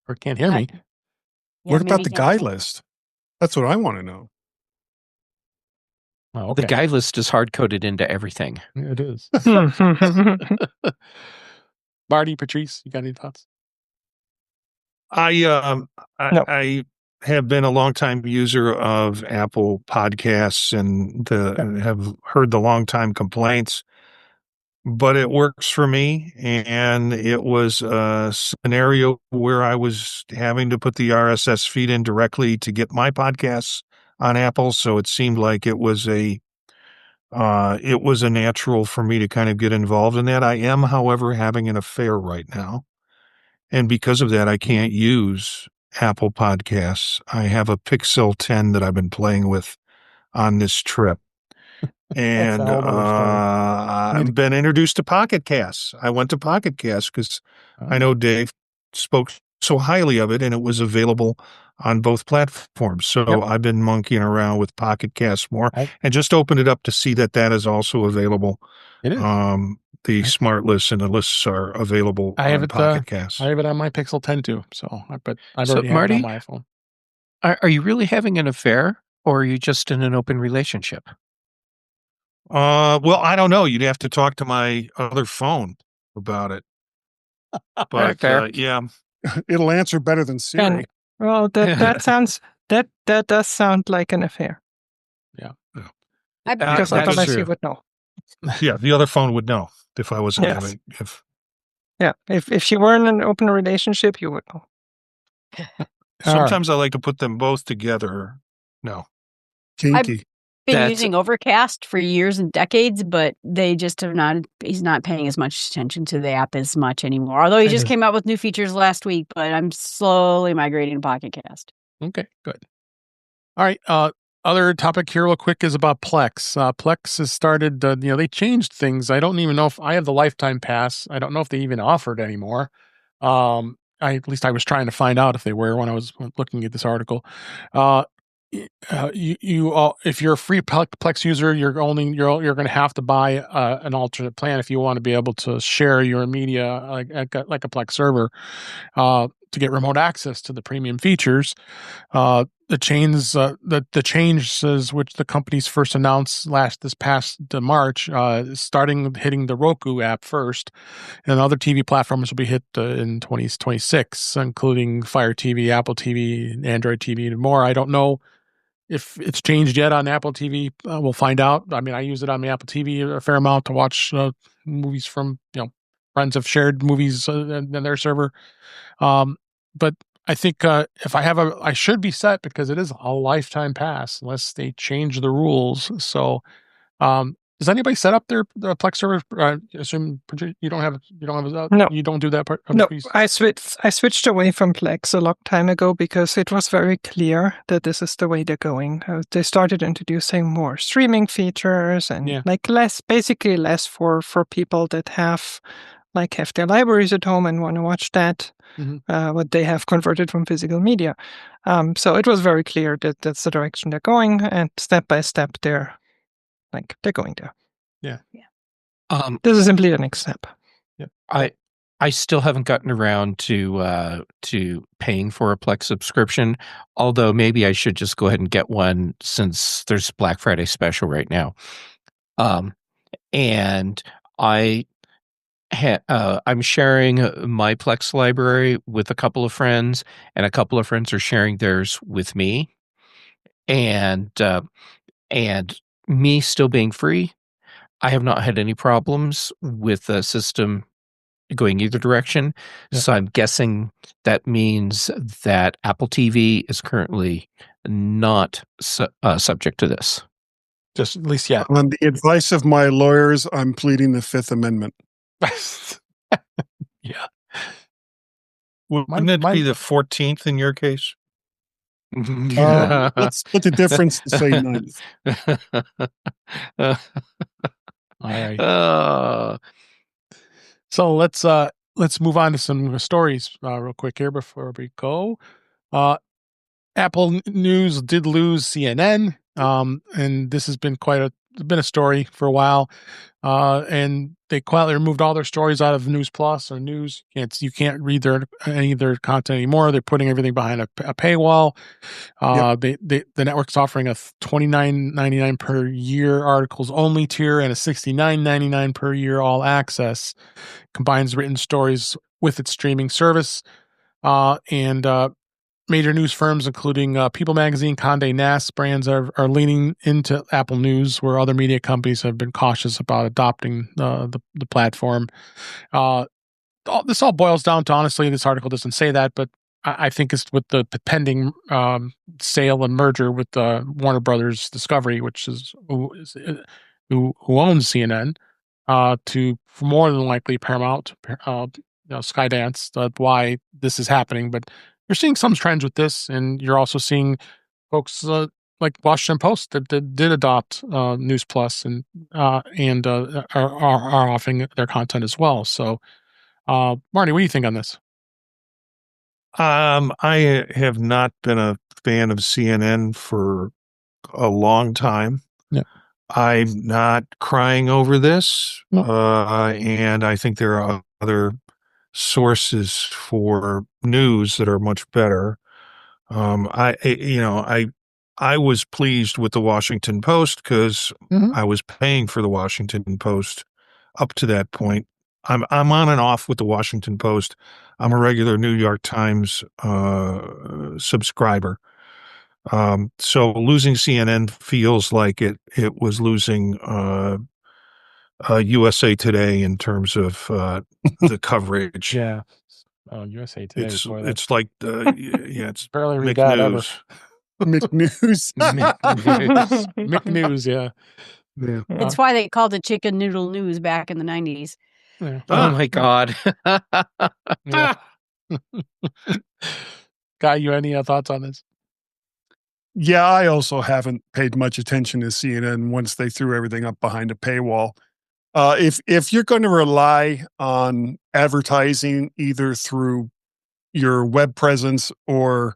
Or can't hear me? What about the guide list? That's what I want to know. Oh, okay. The guide list is hard coded into everything. It is. Marty, Patrice, you got any thoughts? I have been a longtime user of Apple Podcasts and have heard the longtime complaints, but it works for me. And it was a scenario where I was having to put the RSS feed in directly to get my podcasts on Apple. So it seemed like it was a natural for me to kind of get involved in that. I am, however, having an affair right now. And because of that, I can't use Apple Podcasts. I have a Pixel 10 that I've been playing with on this trip. And I've been introduced to Pocket Casts. I went to Pocket Casts because I know Dave spoke so highly of it, and it was available on both platforms. So I've been monkeying around with Pocket Casts more, and just opened it up to see that is also available. It is. The smart lists and the lists are available on Pocket Casts. I have it on my Pixel 10 too. But I've already Marty, had it on my iPhone. Are you really having an affair, or are you just in an open relationship? Well, I don't know. You'd have to talk to my other phone about it. But yeah, it'll answer better than Siri. Well, that does sound like an affair. Yeah. Because otherwise you would know. Yeah, the other phone would know if I wasn't having if she were in an open relationship, you would know. Sometimes I like to put them both together. No. Kinky. Been using Overcast for years and decades, but they just have not. He's not paying as much attention to the app as much anymore. Although he just came out with new features last week, but I'm slowly migrating to Pocket Cast. Okay, good. All right. Other topic here, real quick, is about Plex. Plex has started. They changed things. I don't even know if I have the lifetime pass. I don't know if they even offer it anymore. At least I was trying to find out if they were when I was looking at this article. If you're a free Plex user, you're going to have to buy an alternate plan if you want to be able to share your media like a Plex server to get remote access to the premium features. The changes which the companies first announced this past March, starting hitting the Roku app first, and other TV platforms will be hit in 2026, including Fire TV, Apple TV, Android TV, and more. I don't know if it's changed yet on Apple TV. We'll find out. I mean, I use it on the Apple TV a fair amount to watch movies from, friends have shared movies in their server. But I think if I should be set because it is a lifetime pass unless they change the rules. So, does anybody set up their Plex server? I assume you don't have no. You don't do that part. No, I switched away from Plex a long time ago because it was very clear that this is the way they're going. They started introducing more streaming features and basically less for people that have their libraries at home and want to watch that. What they have converted from physical media. So it was very clear that that's the direction they're going, and step by step they're going there. Yeah. This is simply the next step. Yeah. I still haven't gotten around to paying for a Plex subscription, although maybe I should just go ahead and get one since there's Black Friday special right now. And I'm sharing my Plex library with a couple of friends, and a couple of friends are sharing theirs with me. And me still being free, I have not had any problems with the system going either direction. Yeah. So I'm guessing that means that Apple TV is currently not subject to this. Just at least yet. On the advice of my lawyers, I'm pleading the Fifth Amendment. Yeah. Wouldn't it be the 14th in your case? Let's split the difference to say 9th. All right. So let's move on to some stories real quick here before we go. Apple News did lose CNN, and this has been been a story for a while. And they quietly removed all their stories out of News Plus or News. You can't read any of their content anymore. They're putting everything behind a paywall. The network's offering a $29.99 per year articles only tier and a $69.99 per year all access. Combines written stories with its streaming service. And major news firms, including People Magazine, Condé Nast brands, are leaning into Apple News, where other media companies have been cautious about adopting the platform. This all boils down to, honestly, this article doesn't say that, but I think it's with the pending sale and merger with Warner Brothers Discovery, which is who owns CNN, to more than likely Paramount, Skydance. Why this is happening, but you're seeing some trends with this, and you're also seeing folks like Washington Post that did adopt News Plus and are offering their content as well. So, Marty, what do you think on this? I have not been a fan of CNN for a long time. Yeah. I'm not crying over this. No. And I think there are other sources for news that are much better. I was pleased with the Washington Post because I was paying for the Washington Post up to that point. I'm on and off with the Washington Post. I'm a regular New York Times subscriber. So losing CNN feels like it was losing USA Today in terms of the coverage. Yeah. USA Today. It's like it's barely read that ever. McNews. McNews, yeah. It's why they called it Chicken Noodle News back in the 90s. Yeah. Oh my God. Yeah. Guy, you any thoughts on this? Yeah, I also haven't paid much attention to CNN once they threw everything up behind a paywall. If you're going to rely on advertising either through your web presence or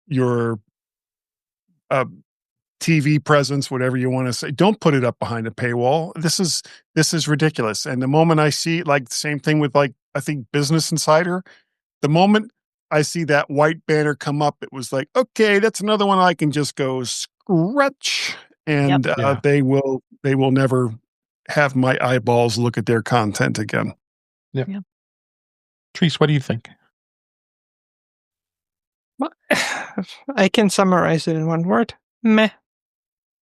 your TV presence, whatever you want to say, don't put it up behind a paywall. This is ridiculous. And the moment I see, like, the same thing with, like, I think Business Insider, the moment I see that white banner come up, it was like, okay, that's another one I can just go scratch, and they will never have my eyeballs look at their content again. Yeah. Patrice, what do you think? Well, I can summarize it in one word: meh.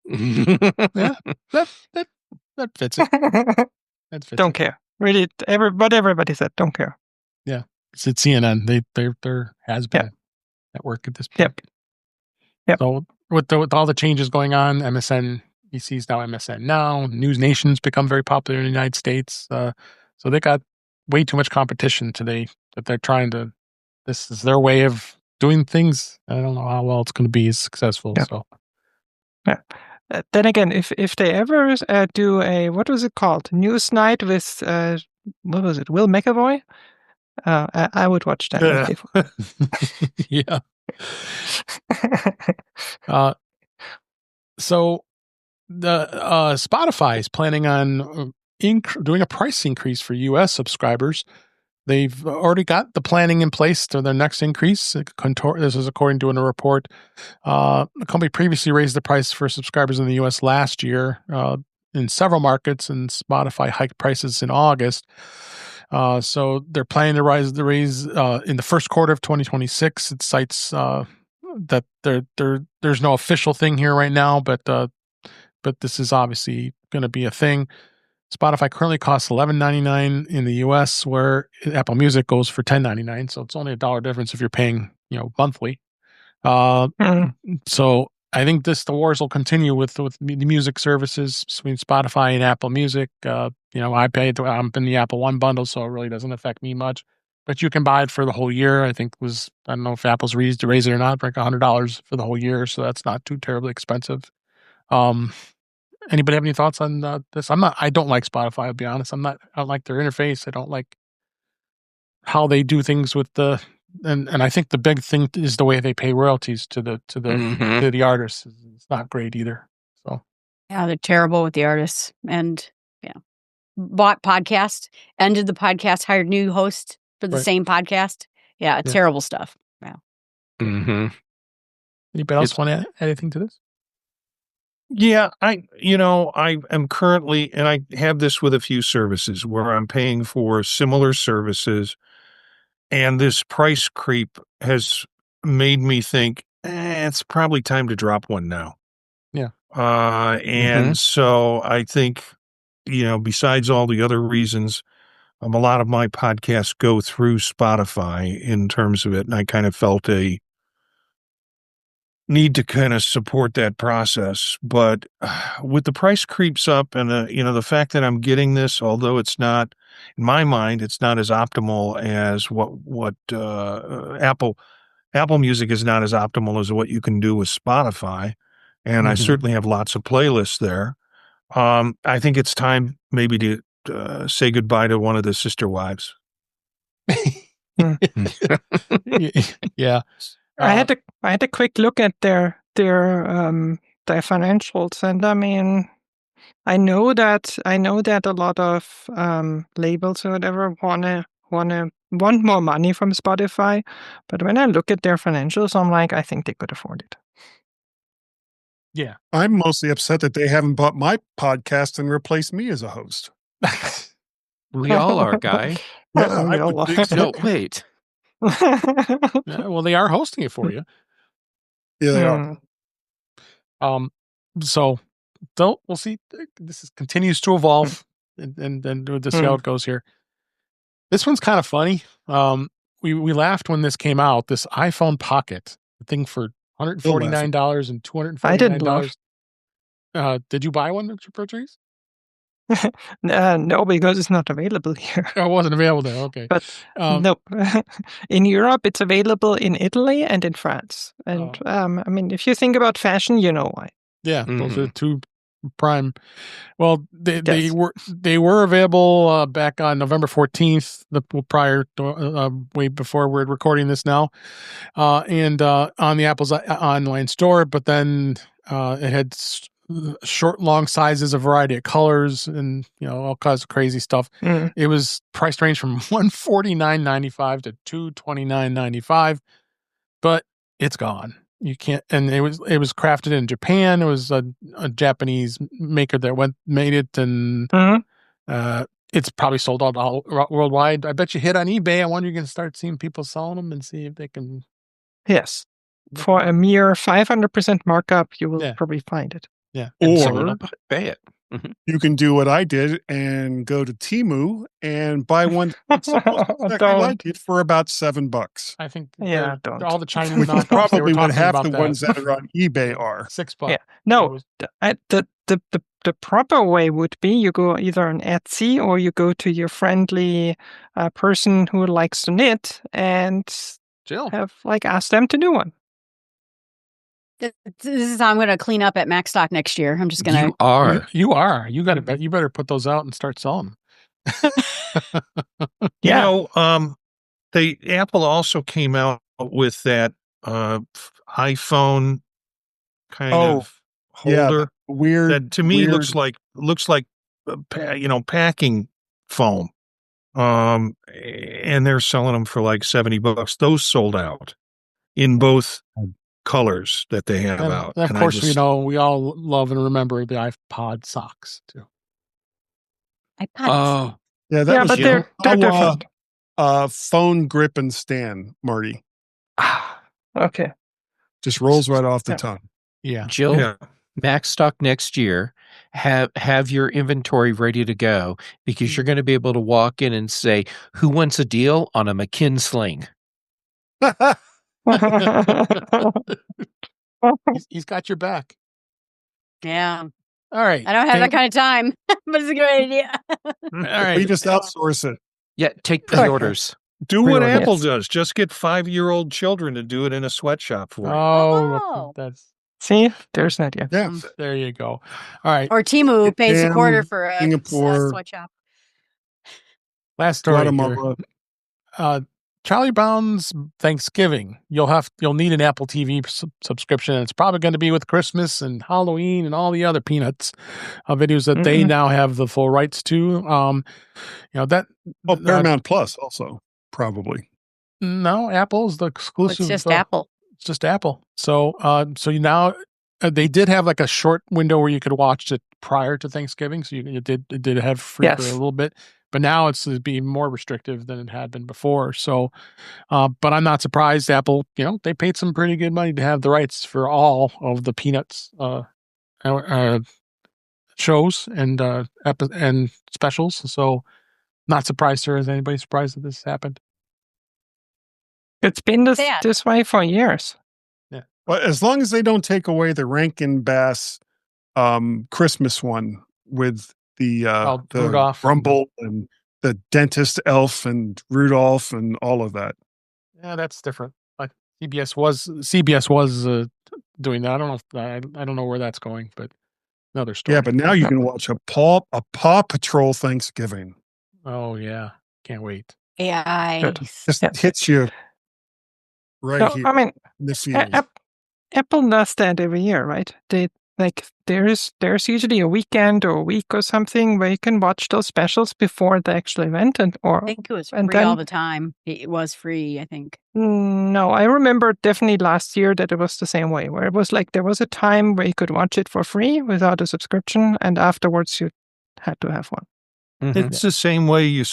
Yeah, that fits it. That fits don't care. Really, what everybody said. Don't care. Yeah, it's at CNN. There has been network at this point. Yep. So with all the changes going on, MSNBC's now MSN Now. News Nation's become very popular in the United States. So they got way too much competition today that they're trying to. This is their way of doing things. I don't know how well it's going to be successful. Yeah. So. Yeah. Then again, if they ever do a, what was it called, News Night with what was it, Will McAvoy, I would watch that. Yeah. So the Spotify is planning on doing a price increase for U.S. subscribers. They've already got the planning in place to their next increase. This is according to a report. The company previously raised the price for subscribers in the U.S. last year in several markets, and Spotify hiked prices in August. So they're planning to raise in the first quarter of 2026. It cites that there's no official thing here right now, but this is obviously going to be a thing. Spotify currently costs $11.99 in the U.S., where Apple Music goes for $10.99. So it's only $1 difference if you're paying, monthly. So I think the wars will continue with the music services between Spotify and Apple Music. I'm in the Apple One bundle, so it really doesn't affect me much. But you can buy it for the whole year. I don't know if Apple's raised it or not, like $100 for the whole year. So that's not too terribly expensive. Anybody have any thoughts on this? I don't like Spotify, I'll be honest. I don't like their interface. I don't like how they do things with and I think the big thing is the way they pay royalties to the artists. It's not great either. So yeah, they're terrible with the artists, and bought podcast, ended the podcast, hired new hosts for the same podcast. Yeah, terrible stuff. Wow. Mm-hmm. Anybody else want to add anything to this? Yeah, I am currently, and I have this with a few services where I'm paying for similar services, and this price creep has made me think, it's probably time to drop one now. Yeah. And so I think, besides all the other reasons, a lot of my podcasts go through Spotify in terms of it. And I kind of felt a need to kind of support that process. But with the price creeps up and, the fact that I'm getting this, although it's not, in my mind, it's not as optimal as what Apple Music is not as optimal as what you can do with Spotify. And I certainly have lots of playlists there. I think it's time maybe to say goodbye to one of the sister wives. Yeah. I had a quick look at their financials, and I mean, I know that a lot of labels or whatever want more money from Spotify, but when I look at their financials, I'm like, I think they could afford it. Yeah, I'm mostly upset that they haven't bought my podcast and replaced me as a host. We all are, Guy. Yeah, I would think so. No, wait. Yeah, well, they are hosting it for you. Yeah, they are. So we'll see. This continues to evolve, and we'll just see how it goes here. This one's kind of funny. We laughed when this came out. This iPhone Pocket, the thing for $149 and $249. I didn't laugh. Did you buy one, Patrice? No, because it's not available here. Oh, it wasn't available there. Okay, but no, in Europe it's available in Italy and in France. And I mean, if you think about fashion, you know why. Yeah, those are two prime. Well, they were available back on November 14th, prior to, way before we're recording this now, and on the Apple's online store. But then it had short, long sizes, a variety of colors, and all kinds of crazy stuff. It was price range from $149.95 to $229.95, but it's gone. You can't, and it was crafted in Japan. It was a Japanese maker that made it, and it's probably sold out all worldwide. I bet you hit on eBay. I wonder you can start seeing people selling them and see if they can. Yes, for a mere 500% markup, you will probably find it. Yeah, or pay it. You can do what I did and go to Temu and buy one exactly like it for about $7. I think all the Chinese knockoffs, probably what half the ones that are on eBay are. $6. Yeah. No, the proper way would be you go either on Etsy or you go to your friendly person who likes to knit and ask them to do one. This is how I'm going to clean up at Macstock next year. I'm just going to. You are. You got to bet. You better put those out and start selling them. Apple also came out with that iPhone kind of holder. Weird. That to me looks like packing foam. And they're selling them for like $70. Those sold out in both colors that they have out. And of course, we all love and remember the iPod socks too. iPods. Yeah, but they're different. Phone grip and stand, Marty. Okay. Just rolls right off the tongue. Yeah. Jill, Macstock next year, have your inventory ready to go because you're going to be able to walk in and say, who wants a deal on a McKinley sling? He's got your back. Yeah. All right. I don't have that kind of time, but it's a great idea. All right. We just outsource it. Yeah, take pre-orders. Do what Apple does. Just get 5-year-old children to do it in a sweatshop for you. Oh, that's... See, there's an idea. Yeah. There you go. All right. Or Temu pays a quarter for a sweatshop. Last story here. Charlie Brown's Thanksgiving. You'll need an Apple TV subscription. And it's probably going to be with Christmas and Halloween and all the other peanuts videos that they now have the full rights to. Paramount Plus also probably. No, Apple's the exclusive. It's just Apple. It's just Apple. So now they did have like a short window where you could watch it prior to Thanksgiving. So you did have free for a little bit. but now it's being more restrictive than it had been before. So, but I'm not surprised. Apple, they paid some pretty good money to have the rights for all of the Peanuts shows and specials. So, not surprised, sir. Is anybody surprised that this happened? It's been this way for years. Yeah. Well, as long as they don't take away the Rankin Bass Christmas one with the Rudolph, Rumble and the dentist elf and Rudolph and all of that. Yeah, that's different. CBS was doing that. I don't know. I don't know where that's going, but another story. Yeah, but now you can watch a Paw Patrol Thanksgiving. Oh yeah, can't wait. AI just hits you right here. I mean, the feels. Apple does that every year, right? There's usually a weekend or a week or something where you can watch those specials before the actual event, I think it was free all the time. It was free, I think. No, I remember definitely last year that it was the same way, where it was like there was a time where you could watch it for free without a subscription, and afterwards you had to have one. Mm-hmm. It's the same way you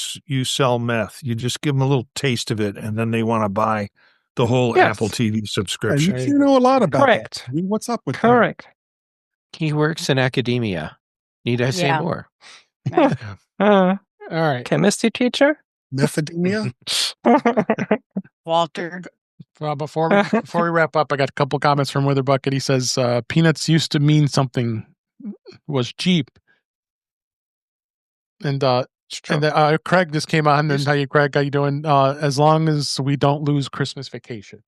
sell meth. You just give them a little taste of it, and then they want to buy the whole Apple TV subscription. You know a lot about Correct. that. What's up with Correct. that? He works in academia. Need I say more? All right. Chemistry teacher? Methademia? Walter. Well, before we wrap up, I got a couple comments from Witherbucket. He says, peanuts used to mean something was cheap. And Craig just came on. And how you, Craig? How you doing? As long as we don't lose Christmas vacation.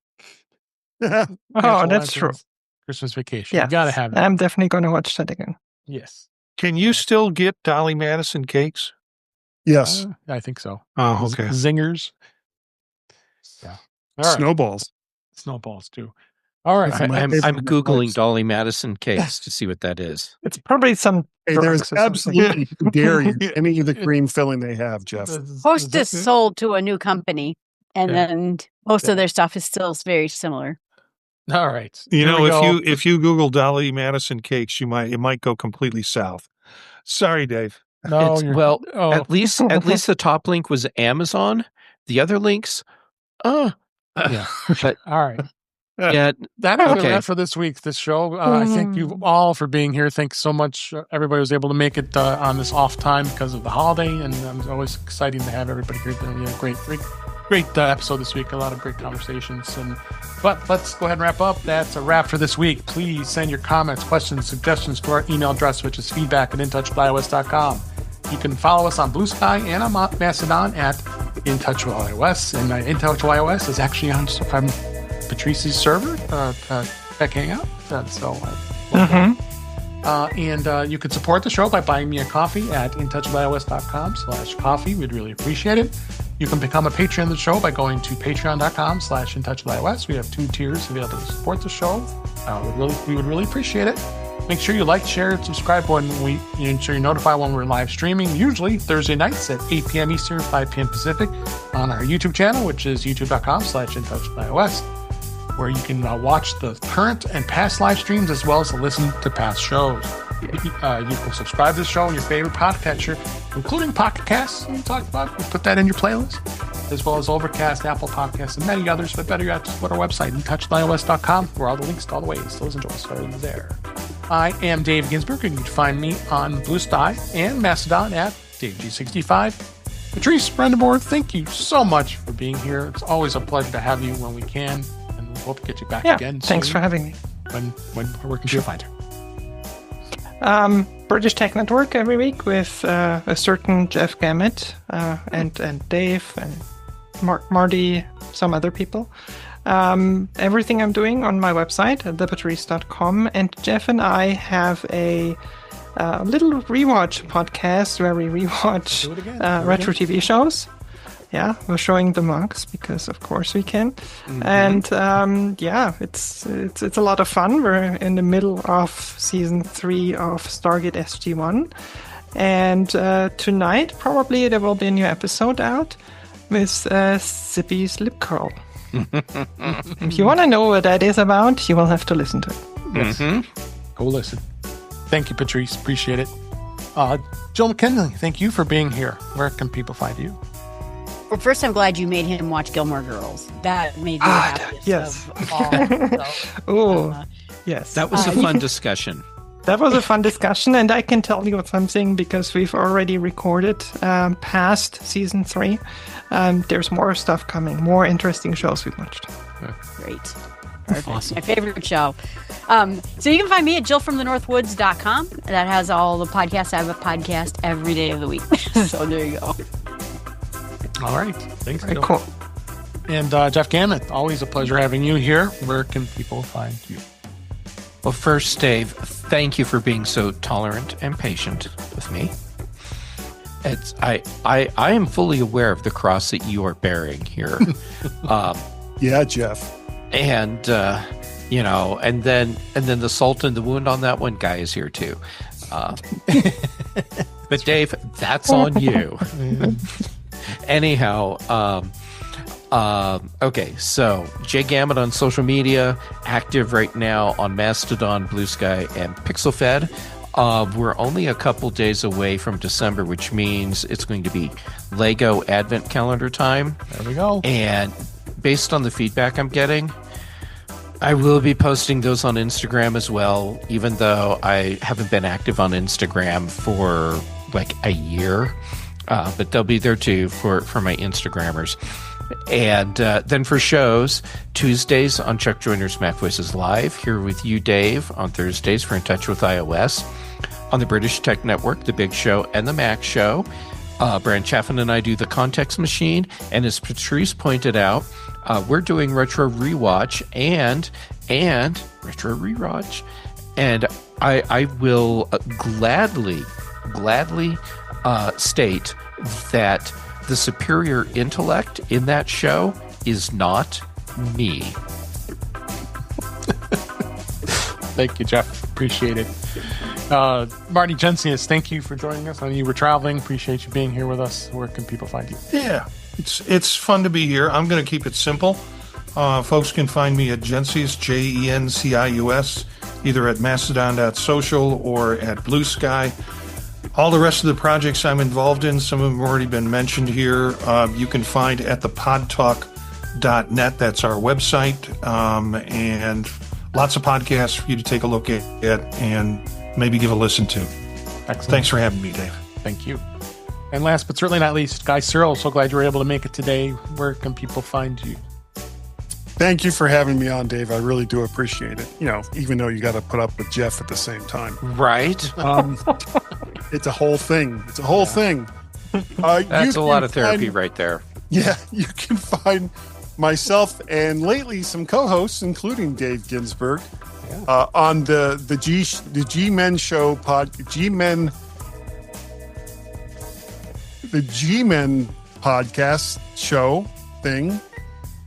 That's true. Christmas vacation. Yeah, you gotta have that. I'm definitely going to watch that again. Yes. Can you still get Dolly Madison cakes? Yes. I think so. Oh, okay. Zingers. Yeah. All right. Snowballs too. All right. I'm Googling Dolly Madison cakes to see what that is. It's probably some. Hey, there's absolutely dairy any of the cream filling they have, Jeff. Hostess sold to a new company, and then most of their stuff is still very similar. All right. If you Google Dolly Madison cakes, it might go completely south. Sorry, Dave. No, at least the top link was Amazon. The other links, yeah. But all right. Yeah, that's for this week. This show. I thank you all for being here. Thanks so much. Everybody was able to make it on this off time because of the holiday, and it's always exciting to have everybody here. Great episode this week. A lot of great conversations. But let's go ahead and wrap up. That's a wrap for this week. Please send your comments, questions, suggestions to our email address, which is feedback@intouchwithios.com. You can follow us on BlueSky and on Mastodon at InTouchWithIOS. And InTouchWithIOS is actually on Patrice's server, Tech Hangout. And you can support the show by buying me a coffee at intouchwithios.com/coffee. We'd really appreciate it. You can become a patron of the show by going to patreon.com/intouchwithios. We have 2 tiers to be able to support the show. We would really appreciate it. Make sure you like, share, and subscribe so you're notified when we're live streaming, usually Thursday nights at 8 p.m. Eastern, 5 p.m. Pacific, on our YouTube channel, which is youtube.com/intouchwithios, where you can watch the current and past live streams as well as listen to past shows. You can subscribe to the show in your favorite podcatcher, including Pocket Casts we talked about. We put that in your playlist, as well as Overcast, Apple Podcasts, and many others. But better yet, just go to our website, intouchwithios.com, where all the links to all the ways those enjoy us are there. I am Dave Ginsburg, and you can find me on BlueSky and Mastodon at DaveG65. Patrice Brend'amour, thank you so much for being here. It's always a pleasure to have you when we can, and we hope to get you back again soon. Thanks for having me. Where can you find her? British Tech Network every week with a certain Jeff Gamet and Dave and Marty, some other people. Everything I'm doing on my website at thepatrice.com, and Jeff and I have a little rewatch podcast where we rewatch retro TV shows. Yeah, we're showing The Monks because of course we can. Mm-hmm. And it's a lot of fun. We're in the middle of season 3 of Stargate SG-1, and tonight probably there will be a new episode out with Zippy's Lip Curl. If you want to know what that is about, you will have to listen to it. Yes. Mm-hmm. Go listen. Thank you, Patrice. Appreciate it. Jill McKinley, thank you for being here. Where can people find you? Well, first, I'm glad you made him watch Gilmore Girls. That made me happy. Yes. Yes. That was a fun discussion. That was a fun discussion, and I can tell you something because we've already recorded past season 3. There's more stuff coming, more interesting shows we've watched. Great. Perfect. Awesome. My favorite show. So you can find me at jillfromthenorthwoods.com. That has all the podcasts. I have a podcast every day of the week. So there you go. All right. Thanks, Very Jill. cool. And Jeff Gamet, always a pleasure having you here. Where can people find you? Well, first, Dave, thank you for being so tolerant and patient with me. I am fully aware of the cross that you are bearing here. Yeah, Jeff. And and then the salt in the wound on that one. Guy is here too. But Dave, that's on you. Anyhow, okay, so Jay Gamet on social media, active right now on Mastodon, BlueSky, and PixelFed. We're only a couple days away from December, which means it's going to be Lego Advent Calendar time. There we go. And based on the feedback I'm getting, I will be posting those on Instagram as well, even though I haven't been active on Instagram for like a year. But they'll be there too for my Instagrammers. And then for shows, Tuesdays on Chuck Joyner's Mac Voices Live, here with you, Dave, on Thursdays for In Touch with iOS. On the British Tech Network, The Big Show and The Mac Show. Brand Chaffin and I do The Context Machine. And as Patrice pointed out, we're doing Retro Rewatch and Retro Rewatch. And I will gladly state that the superior intellect in that show is not me. Thank you, Jeff. Appreciate it. Marty Jencius, thank you for joining us. I know you were traveling. Appreciate you being here with us. Where can people find you? Yeah, it's fun to be here. I'm going to keep it simple. Folks can find me at Jencius, Jencius, either at mastodon.social or at BlueSky. All the rest of the projects I'm involved in, some of them have already been mentioned here. You can find at thepodtalk.net. That's our website. And lots of podcasts for you to take a look at and maybe give a listen to. Excellent. Thanks for having me, Dave. Thank you. And last but certainly not least, Guy Serle. So glad you were able to make it today. Where can people find you? Thank you for having me on, Dave. I really do appreciate it. Even though you got to put up with Jeff at the same time. Right. It's a whole thing. It's a whole thing. That's a lot of therapy right there. Yeah, you can find myself and lately some co-hosts, including Dave Ginsburg, on the G-Men show G-Men podcast show thing.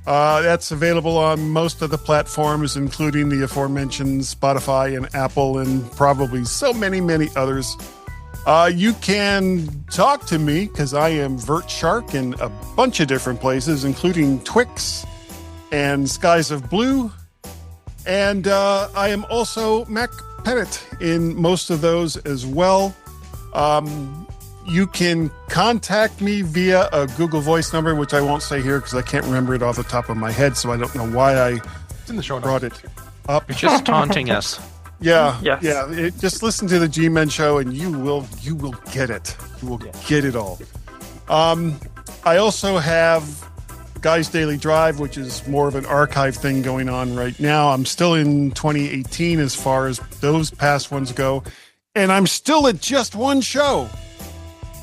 That's available on most of the platforms, including the aforementioned Spotify and Apple and probably so many, many others. You can talk to me because I am Vert Shark in a bunch of different places, including Twix and Skies of Blue. And I am also Mac Pettit in most of those as well. You can contact me via a Google Voice number, which I won't say here because I can't remember it off the top of my head, so I don't know why I brought it up. You're just taunting us. Yeah, yes. Yeah. Just listen to the G-Men show, and you will get it. You will get it all. I also have Guy's Daily Drive, which is more of an archive thing going on right now. I'm still in 2018 as far as those past ones go, and I'm still at just one show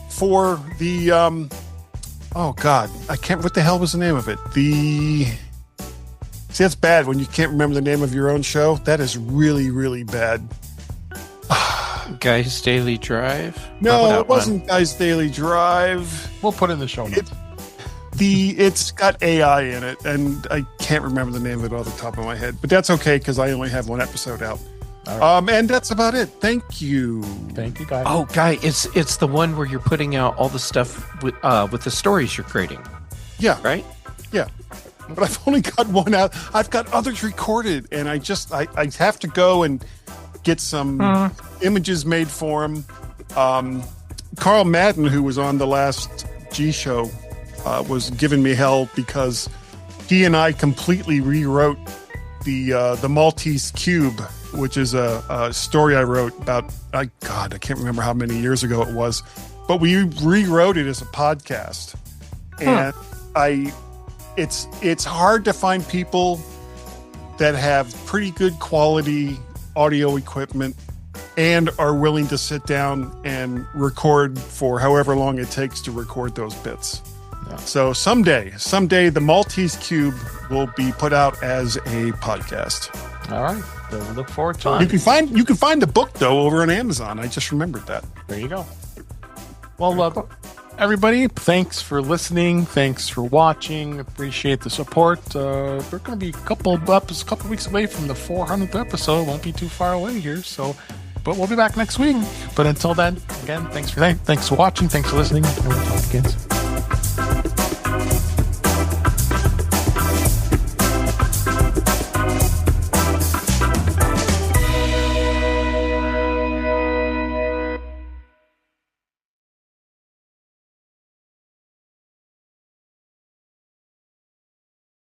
for the oh God, I can't. What the hell was the name of it? See, that's bad when you can't remember the name of your own show. That is really, really bad. Guy's Daily Drive? No, it wasn't Guy's Daily Drive. We'll put it in the show notes. It's got AI in it, and I can't remember the name of it off the top of my head. But that's okay because I only have one episode out. Right. And that's about it. Thank you. Thank you, Guy. Oh, Guy, it's the one where you're putting out all the stuff with the stories you're creating. Yeah. Right? Yeah. But I've only got one out. I've got others recorded, and I have to go and get some images made for them Carl Madden, who was on the last G show, was giving me hell because he and I completely rewrote the Maltese Cube, which is a story I wrote about, I can't remember how many years ago it was, but we rewrote it as a podcast. And it's hard to find people that have pretty good quality audio equipment and are willing to sit down and record for however long it takes to record those bits. Yeah. So someday the Maltese Cube will be put out as a podcast. All right. So we look forward to it. You can find the book though over on Amazon. I just remembered that. There you go. Well, everybody, thanks for listening. Thanks for watching. Appreciate the support. We're going to be a couple weeks away from the 400th episode. Won't be too far away here. But we'll be back next week. But until then, again, thanks for watching. Thanks for listening. And we'll talk again soon.